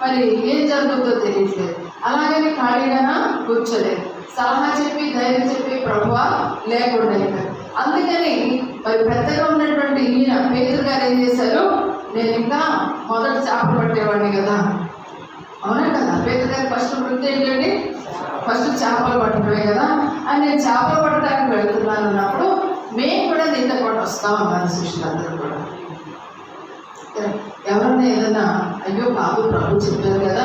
మరి ఏం జరుగుతుందో తెలియట్లేదు, అలాగని ఖాళీగా కూర్చోలేదు. సలహా చెప్పి ధైర్యం చెప్పి ప్రభువా లేకుండా అయిపోయారు. అందుకని మరి పెద్దగా ఉన్నటువంటి ఈయన పేతురు గారు ఏం చేశారు, నేను ఇంకా మొదట చేపలు పట్టేవాడిని కదా, అవునా కదా. పేతురు గారు ఫస్ట్ వృత్తి ఏంటండి, ఫస్ట్ చేపలు పట్టడమే కదా. అని నేను చేపలు పట్టడానికి వెళ్తున్నాను అన్నప్పుడు మేము కూడా నీతో పాటు వస్తామన్నారు శిష్యులందరూ కూడా. ఎవరన్నా ఏదన్నా అయ్యో కాదు ప్రభు చెప్పారు కదా,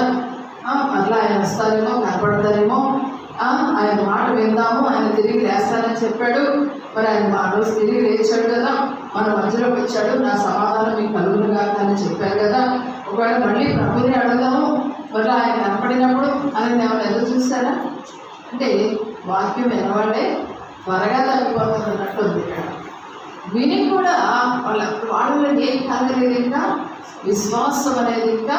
మళ్ళీ ఆయన వస్తారేమో కనపడతారేమో, ఆయన మాట విందాము, ఆయన తిరిగి లేస్తానని చెప్పాడు, మరి ఆయన ఆ రోజు తిరిగి లేచాడు కదా, మన మధ్యలోకి వచ్చాడు, నా సమాధానం మీకు కలుగును కాక అని చెప్పారు కదా, ఒకవేళ మళ్ళీ ప్రభుని అడగదాము, మళ్ళీ ఆయన కనపడినప్పుడు ఆయన ఏమైనా ఎదురు చూస్తారా అంటే వాక్యం వినవాళ్ళే త్వరగా తగ్గిపోతున్నట్టు ఉంది ఇక్కడ. విని కూడా వాళ్ళలో ఏం కలగలేదు, ఇంకా విశ్వాసం అనేది ఇంకా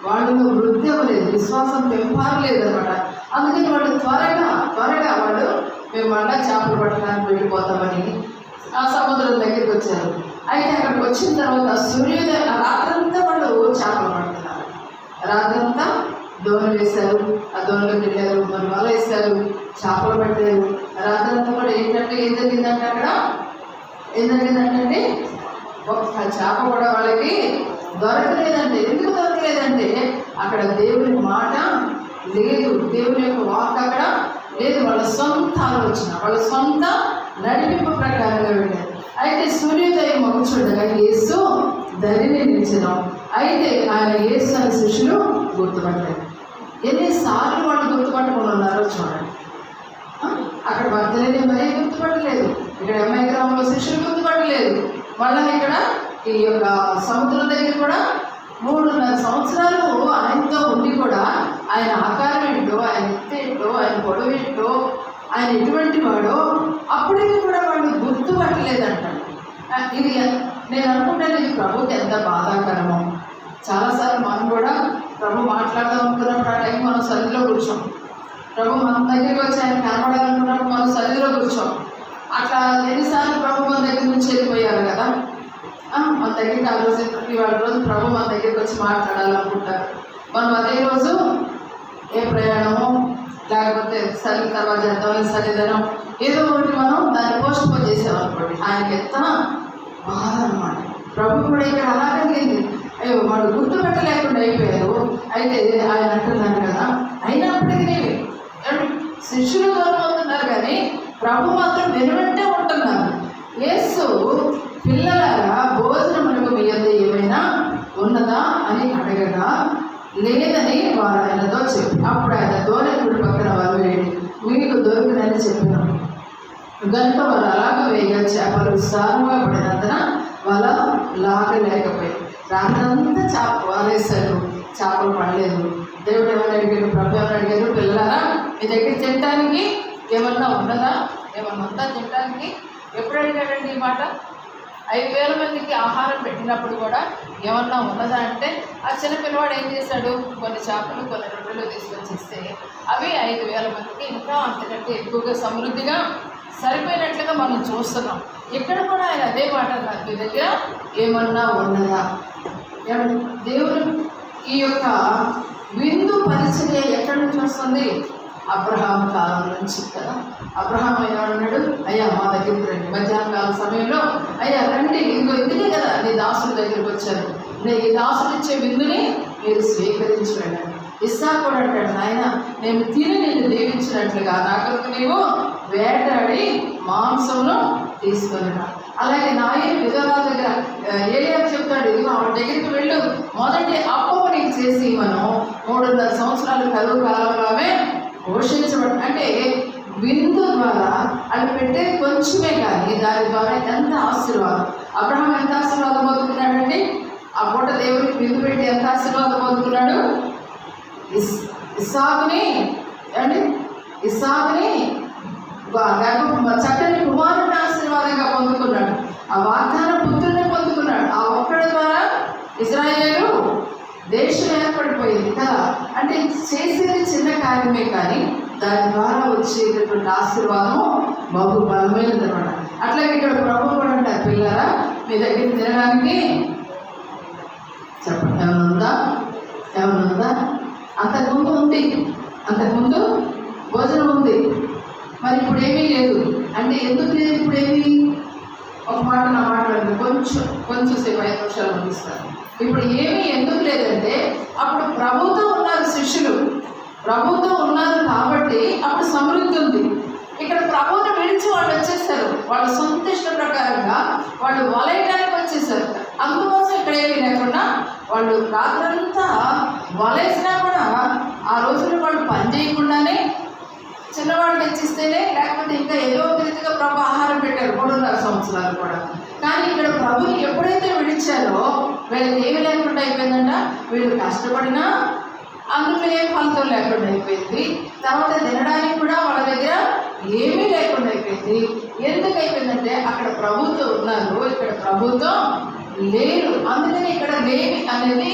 వాళ్ళలో వృద్ధి అవ్వలేదు, విశ్వాసం పెంపారలేదు అనమాట. అందుకని వాళ్ళు త్వరగా వాళ్ళు మేము మళ్ళా చేపలు పట్టడానికి వెళ్ళిపోతామని ఆ సముద్రం దగ్గరికి వచ్చారు. అయితే అక్కడికి వచ్చిన తర్వాత సూర్యోదయం రాత్రంతా వాళ్ళు చేపలు పడుతున్నారు. రాత్రంతా దోణి వేశారు, ఆ దోణిలోకి వెళ్ళారు, మరి వల వేశారు, చేపలు పట్టారు. రాత్రంతా కూడా ఏంటంటే ఏం జరిగిందంటే అక్కడ ఏం జరిగిందంటే ఒక్క చేప కూడా వాళ్ళకి దొరకలేదంటే. ఎందుకు దొరకలేదంటే అక్కడ దేవుని మాట లేదు, దేవుని యొక్క వాక్ అక్కడ లేదు. వాళ్ళ సొంత ఆలోచన, వాళ్ళ సొంత నడిపింపు ప్రకారంగా వెళ్ళారు. అయితే సూర్యోదయం చూడగా యేసు ధరిని నిలిచినాం. అయితే ఆయన యేసు అనే శిష్యులు గుర్తుపట్టారు. ఎన్నిసార్లు వాళ్ళు గుర్తుపట్టుకుని ఉన్నారో చూడండి. అక్కడ భర్తలేని మరీ గుర్తుపట్టలేదు, ఇక్కడ ఎంఐ గ్రామంలో శిష్యులు గుర్తుపట్టలేదు, మళ్ళీ ఇక్కడ ఈ యొక్క సముద్రం దగ్గర కూడా 3.5 సంవత్సరాలు ఆయనతో ఉండి కూడా ఆయన ఆకారం ఏంటో, ఆయన ఎత్తు ఏంటో, ఆయన పొడవు ఏంటో, ఆయన ఎటువంటి వాడో అప్పటికి కూడా వాళ్ళు గుర్తుపట్టలేదంట. ఇది నేను అనుకుంటాను ఇది ప్రభుకి ఎంత బాధాకరమో. చాలాసార్లు మనం కూడా ప్రభు మాట్లాడదాం అనుకున్నప్పుడు ఆ టైం మనం సన్నిధిలో కూర్చోం. ప్రభు మన దగ్గరికి వచ్చి ఆయన కనబడాలనుకున్నప్పుడు మనం సన్నిధిలో కూర్చోం. అట్లా ఎన్నిసార్లు ప్రభు మన దగ్గర నుంచి వెళ్ళిపోయారు కదా. మన దగ్గరికి ఆ రోజు ఇవాళ రోజు ప్రభు మన దగ్గరికి వచ్చి మాట్లాడాలనుకుంటారు. మనం అదే రోజు ఏ ప్రయాణమో లేకపోతే సరి తర్వాత చేద్దాం సరిదనం ఏదో ఒకటి మనం దాన్ని పోస్ట్ పోన్ చేసామనుకోండి, ఆయనకి ఎంత బాధ అనమాట. ప్రభు కూడా ఇక్కడ అలాగే అయ్యో వాళ్ళు గుర్తుపెట్టలేకుండా అయిపోయారు. అయితే ఆయన అంటున్నారు కదా, అయినప్పటికీ శిష్యులు దూరం అవుతున్నారు కానీ ప్రభు మాత్రం వెనువెంటే ఉంటున్నారు. యేసు పిల్లలారా భోజనమునకు మీ యొద్ద ఏమైనా ఉన్నదా అని అడగగా లేదని వారు ఆయనతో చెప్పి, అప్పుడు ఆయన దోణికుడి పక్కన వారు వేడి మీకు దొరుకునని చెప్పినాం. గనుక వారు అలాగ వేయగా చేపలు విస్తారంగా పడినందున వాళ్ళ లాగలేకపోయాయి. రాత్రంతా వారేశారు, చేపలు పడలేదు. దేవుడు ఏమైనా అడిగారు, ప్రభు ఏమైనా అడిగారు, పిల్లలారా మీ దగ్గర తినడానికి ఏమన్నా ఉన్నదా, ఏమన్నా ఉందా తినడానికి? ఎప్పుడు అడిగాడండి ఈ మాట? 5,000 మందికి ఆహారం పెట్టినప్పుడు కూడా ఏమన్నా ఉన్నదా అంటే ఆ చిన్న పిల్లవాడు ఏం చేశాడు, కొన్ని చేపలు కొన్ని రొట్టెలు తీసుకొచ్చి ఇస్తే అవి 5,000 మందికి ఇంకా అంతకంటే ఎక్కువగా సమృద్ధిగా సరిపోయినట్లుగా మనం చూస్తున్నాం. ఇక్కడ కూడా ఆయన అదే మాట అన్నారు, మీ దగ్గర ఏమన్నా ఉన్నదా. దేవుడు ఈ యొక్క విందు పరిచర్య ఎక్కడి నుంచి వస్తుంది? అబ్రహాం కాలం నుంచి కదా. అబ్రహాం ఏమన్నాడు, అయ్యా మా దగ్గరికి రండి. మధ్యాహ్న కాలం సమయంలో అయ్యా రండి, ఇందుకే కదా నీ దాసుల దగ్గరికి వచ్చారు, ఈ దాసులు ఇచ్చే విందుని మీరు స్వీకరించి వెళ్ళండి. ఇస్సాకు కూడా అంటాడు, నాయన నేను తిని నేను దీవించినట్లుగా నా కొరకు నీవు వేటాడి మాంసంలో తీసుకొని రా. అలాగే నాయన విధవరాల దగ్గర ఏలియా చెప్తాడు, ఇదిగో ఆవిడ దగ్గరికి వెళ్ళు, మొదటి అప్పము నీకు చేసి మనం 3.5 సంవత్సరాలు కరువు కాలంలోనే పోషించబడి. అంటే విందు ద్వారా అది పెట్టే కొంచెమే కానీ దాని ద్వారా ఎంత ఆశీర్వాదం. అబ్రహాం ఎంత ఆశీర్వాదం పొందుకున్నాడండి? ఆ పూట దేవుడికి విందు పెట్టి ఎంత ఆశీర్వాదం పొందుకున్నాడు? ఇస్సాకుని చక్కని కుమారుని ఆశీర్వాదంగా పొందుకున్నాడు. ఆ వాగ్దాన పుత్రుని పొందుకున్నాడు. ఆ ఒక్కడి ద్వారా ఇశ్రాయేలు దేశం ఏర్పడిపోయింది కదా. అంటే చేసేది చిన్న కార్యమే కానీ దాని ద్వారా వచ్చేటటువంటి ఆశీర్వాదము బహు బలమైనది అనమాట. అట్లాగే ఇక్కడ ప్రభు కూడా అంటారు, పిల్లరా మీ దగ్గర తినడానికి చెప్పండి ఏమన్నా ఉందా? అంతకుముందు ఉంది, అంతకుముందు భోజనం ఉంది. మరి ఇప్పుడు ఏమీ లేదు అంటే ఎందుకు లేదు? ఇప్పుడు ఏమి ఒక మాట నా మాట్లాడండి, కొంచెం సేపు 5 నిమిషాలు ముగిస్తాను. ఇప్పుడు ఏమీ ఎందుకు లేదంటే అప్పుడు ప్రభుతో ఉన్నారు శిష్యులు, ప్రభుతో ఉన్నారు కాబట్టి అప్పుడు సమృద్ధి ఉంది. ఇక్కడ ప్రభువుని విడిచి వాళ్ళు వచ్చేసారు, వాళ్ళ సొంత ఇష్ట ప్రకారంగా వాళ్ళు వలయడానికి వచ్చేసారు. అందుకోసం ఇక్కడ ఏమీ లేకుండా వాళ్ళు రాత్రంతా వలేసినా కూడా ఆ రోజుల్లో వాళ్ళు పని చేయకుండానే చిన్నవాళ్ళు తెచ్చిస్తేనే, లేకపోతే ఇంకా ఏదో ఒక రీతిగా ప్రభు ఆహారం పెట్టారు 3.5 సంవత్సరాలు కూడా. కానీ ఇక్కడ ప్రభుని ఎప్పుడైతే విడిచారో వీళ్ళకి ఏమి లేకుండా అయిపోయిందంట. వీళ్ళు కష్టపడినా అందులో ఏం ఫలితం లేకుండా అయిపోయింది. తర్వాత తినడానికి కూడా వాళ్ళ దగ్గర ఏమీ లేకుండా అయిపోయింది. ఎందుకు అయిపోయిందంటే అక్కడ ప్రభుతో ఉన్నారు, ఇక్కడ ప్రభుతో లేరు. అందుకని ఇక్కడ లేని అనేది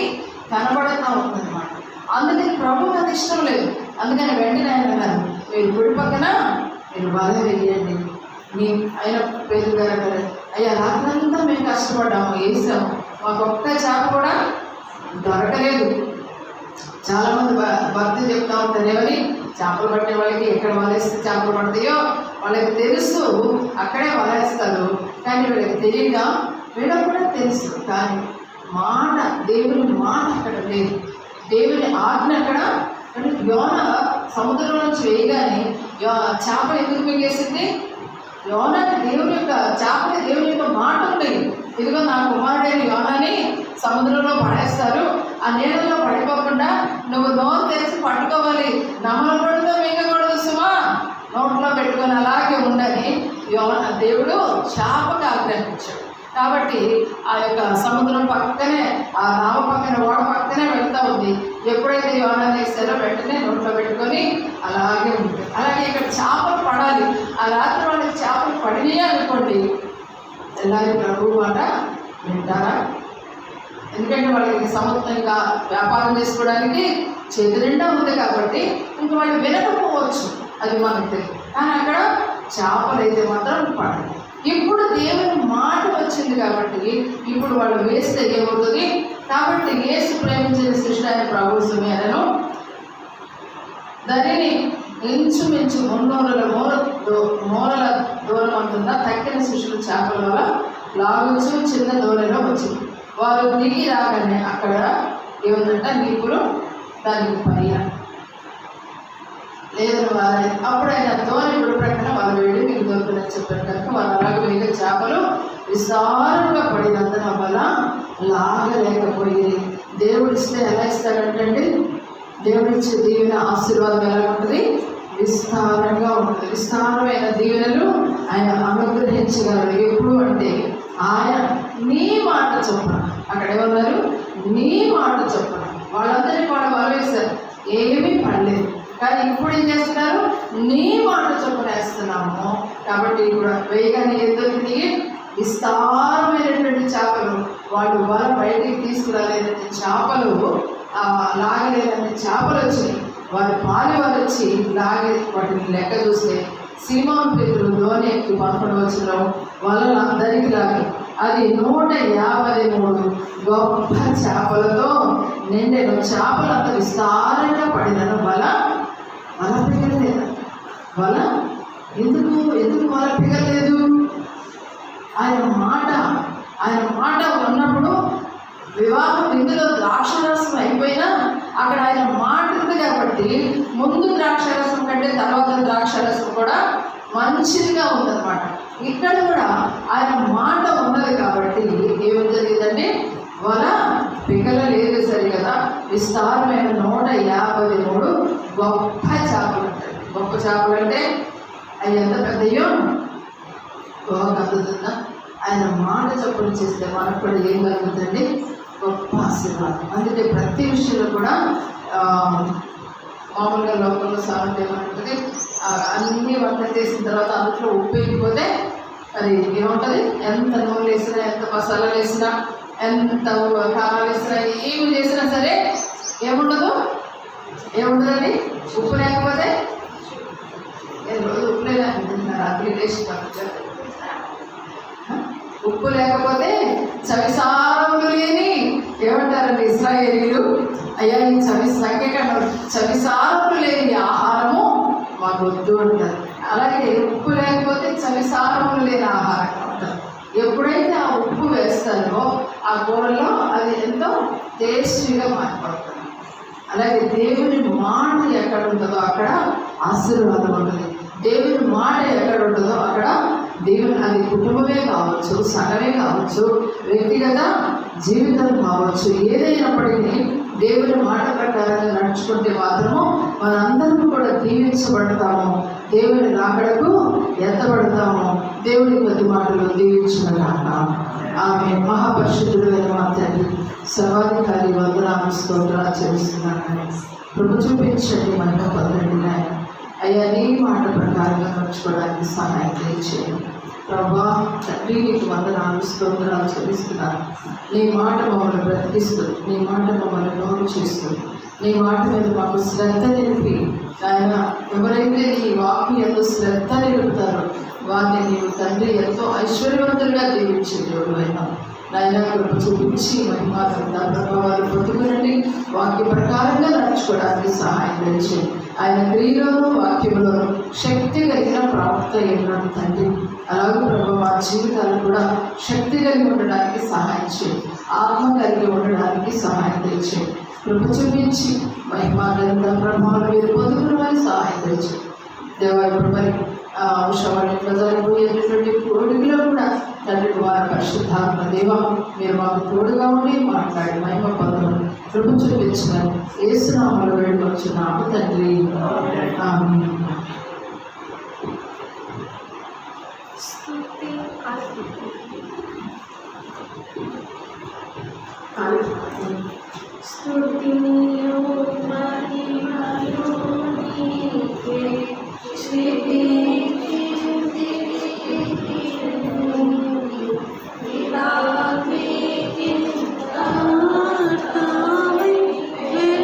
కనబడుతూ ఉందన్నమాట. అందుకని ప్రభుకి అది ఇష్టం లేదు. అందుకని వెంటనే ఆయన అన్నారు, మీరు గుడి పక్కన మీరు బాగా వేయండి. మీ ఆయన పేరు గారు అయ్యా రాత్రంతా మేము కష్టపడ్డాము, వేసాము, మాకు ఒక్క చేప కూడా దొరకలేదు. చాలామంది భక్తి చెప్తా ఉంటారు, ఏమని చేపలు పట్టే వాళ్ళకి ఎక్కడ వలేస్తే చేపలు పడతాయో వాళ్ళకి తెలుసు, అక్కడే వలేస్తారు. కానీ వీళ్ళకి తెలియదా? వీళ్ళకి కూడా తెలుసు, కానీ మాట, దేవుని మాట అక్కడ లేదు, దేవుని ఆజ్ఞ అక్కడ. యోన సముద్రం నుంచి వేయగానే చేపలు ఎందుకు మింగేసింది? యోనాకి దేవుని యొక్క చేపకి దేవుని యొక్క మాట ఉంది. ఇదిగో నా కుమారుడైన యోనాని సముద్రంలో పడేస్తారు, ఆ నీళ్ళలో పడిపోకుండా నువ్వు నోరు తెరిచి పట్టుకోవాలి, నమ్మకూడదు మింగకూడదు సుమా, నోట్లో పెట్టుకొని అలాగే ఉండని దేవుడు చేపకు ఆజ్ఞాపించాడు. కాబట్టి ఆ యొక్క సముద్రం పక్కనే, ఆ నావ పక్కన, ఓడ పక్కనే వెళ్తూ ఉంది. ఎప్పుడైతే యోనాన్ని వేస్తారో వెంటనే నోట్లో పెట్టుకొని అలాగే ఉంటుంది. అలాగే ఇక్కడ చేపలు పడాలి. ఆ రాత్రి వాళ్ళకి చేపలు పడినాయి అనుకోండి, ఎలాగే ప్రభువు మాట వింటారా? ఎందుకంటే వాళ్ళకి సముద్రం ఇంకా వ్యాపారం చేసుకోవడానికి చేతి నిండా ఉంది కాబట్టి ఇంక వాళ్ళు వినకపోవచ్చు, అది మనకు తెలియదు. కానీ అక్కడ చేపలు అయితే మాత్రం పడాలి. ఇప్పుడు దేవుని మాట వచ్చింది కాబట్టి ఇప్పుడు వాళ్ళు వేస్తే ఏమవుతుంది? కాబట్టి యేసు ప్రేమించిన సృష్టి అయిన ప్రభు సుమేనను దానిని ఇంచుమించు 300 మూలల దూరం అంటుందా తక్కిన శిష్యులు చేపల లాగుచు చిన్న దూరంలో వచ్చింది. వారు దిగి రాగానే అక్కడ ఏముందంట, నిపులు దానికి పైన లేదు వారు. అప్పుడు ఆయన ధోని గుడి ప్రక్కన వాళ్ళు వెళ్ళి మీకు దొరుకుతుందని చెప్పారు కనుక వారు అలాగే వేగ చేపలు విస్తారంగా పడినందున వల్ల లాగలేకపోయింది. దేవుడు ఇస్తే ఎలా ఇస్తాడంటే, దేవుడు ఇచ్చే దీవెన ఆశీర్వాదం ఎలా ఉంటుంది? విస్తారంగా ఉంటుంది. విస్తారమైన దీవెనలు ఆయన అనుగ్రహించగలరు. ఎప్పుడు అంటే ఆయన నీ మాట చొప్పున, అక్కడ ఏమన్నారు? నీ మాట చొప్పున. వాళ్ళందరినీ కూడా వలవేశారు, ఏమీ పడలేదు. కానీ ఇప్పుడు ఏం చేస్తున్నారు? నీ మాట చొప్పున వేస్తున్నాము. కాబట్టి ఇప్పుడు వేగానే ఎదురుకి విస్తారమైనటువంటి చేపలు, వాళ్ళు వల బయటికి తీసుకురాలేదంటే చేపలు, లాగలేదంటే చేపలు వచ్చినాయి. వారి పాలి వాళ్ళు వచ్చి లాగే వాటిని లెక్క చూస్తే సీమోను పేతురు ధోని ఎక్కి 11 వచ్చిన వలలు అందరికీ లాగి అది 153 గొప్ప చేపలతో నిండెను. చేపలు అంత విస్తారంగా పడినను వల పిగలేదు. వల ఎందుకు వల పిగలేదు? ఆయన మాట ఉన్నప్పుడు వివాహం ఇందులో ద్రాక్షరసం అయిపోయినా అక్కడ ఆయన మాట ఉంది కాబట్టి ముందు ద్రాక్షరసం కంటే తర్వాత ద్రాక్షరసం కూడా మంచిదిగా ఉందన్నమాట. ఇక్కడ కూడా ఆయన మాట ఉన్నది కాబట్టి ఏమి జరిగిందంటే వల పిగలలేదు. సరి కదా, విస్తారమైన 153 గొప్ప చేపలు ఉంటాయి. గొప్ప చేపలు అంటే అవి ఎంత పెద్దయో అందుతుందా? ఆయన మాట చప్పుడు చేస్తే మనకు కూడా ఏం కలుగుతుంది? గొప్ప ఆశీర్వాదం. అందుకే ప్రతి విషయంలో కూడా మామూలుగా లోకంలో సాగుంటే ఏమంటుంది, అన్నీ వంట చేసిన తర్వాత అందులో ఉప్పు వేయకపోతే అది ఏముంటుంది? ఎంత నూనెలు వేసినా, ఎంత మసాలాలు వేసినా, ఎంత కారాలు వేసినా, ఏమి చేసినా సరే ఏముండదండి. ఉప్పు లేకపోతే రోజు ఉప్పు లేదా రాత్రి టేస్ట్ ఉప్పు లేకపోతే చవిసారములు లేని ఏమంటారండి ఇశ్రాయేలీలు, అయ్యా ఈ చవిసారములు లేని ఆహారము మాకు వద్దు అంటారు. అలాగే ఉప్పు లేకపోతే చవిసారం లేని ఆహారం ఉంటుంది. ఎప్పుడైతే ఆ ఉప్పు వేస్తారో ఆ కూరలో అది ఎంతో టేస్టీగా మారిపోతుంది. అలాగే దేవుని మాట ఎక్కడ ఉంటుందో అక్కడ ఆశీర్వాదం ఉంటుంది. దేవుని మాట ఎక్కడ ఉంటుందో అక్కడ దేవుని, అది కుటుంబమే కావచ్చు, సంఘమే కావచ్చు, వ్యక్తిగత జీవితం కావచ్చు, ఏదైనప్పటికీ దేవుని మాట ప్రకారంగా నడుచుకుంటే మాత్రము మనందరం కూడా దీవించబడతాము, దేవుని రాకడకు ఎత్తబడతాము. దేవుని కొద్ది మాటలు దీవించుకున్నాక ఆమె మహాపరిశుద్ధుడు మా తండ్రి సర్వాధికారి వందనాలు స్తోత్రాలు చెల్లిస్తున్నాను. ప్రభు చూపించండి, మహిమ పొందండి నాయన. అయ్యా నీ మాట ప్రకారంగా నడుచుకోవడానికి సహాయం చేయండి ప్రభా. తండ్రి నీకు వందనాలు స్తోత్రాలు చెల్లిస్తున్నాను. నీ మాట మమ్మల్ని బ్రతికిస్తుంది, నీ మాట మమ్మల్ని నోరు చేస్తుంది, నీ మాట మీద మాకు శ్రద్ధ నిలిపి ఆయన ఎవరైతే నీ వాక్యం ఎంతో శ్రద్ధ నిలుపుతారో వారిని నీవు తండ్రి ఎంతో ఐశ్వర్యవంతులుగా దీవించే దేవుడు అయినా నాయన కృప చూపించి మహిమాతంతా ప్రభావాలు పొందుకునండి. వాక్య ప్రకారంగా నడుచుకోవడానికి సహాయం చేయండి. ఆయన క్రియలోనూ వాక్యంలోనూ శక్తి కలిగిన ప్రవక్త అయినాడు తండ్రి. అలాగే ప్రభు మా జీవితాలు కూడా శక్తి కలిగి ఉండడానికి సహాయం చేయండి, ఆత్మ కలిగి ఉండడానికి సహాయం చేయండి. కృప చూపించి మహిమాతంతా ప్రభావాలు మీరు పొందుకుని సహాయం చేయండి. దేవాలయం మరి ఉషవాణిలో జరిగిపోయేటటువంటి కోడికలో కూడా తండ్రి వారి పరిశుద్ధాత్మ దేవ మీరు మాకు తోడుగా ఉండి మాట్లాడి మహిమ పొందమని కృప చూపించినారు. యేసు నామములో వేడుకొంచున్నాము తండ్రి, ఆమేన్. స్తుతియు మహిమయు నీకే, స్తుతి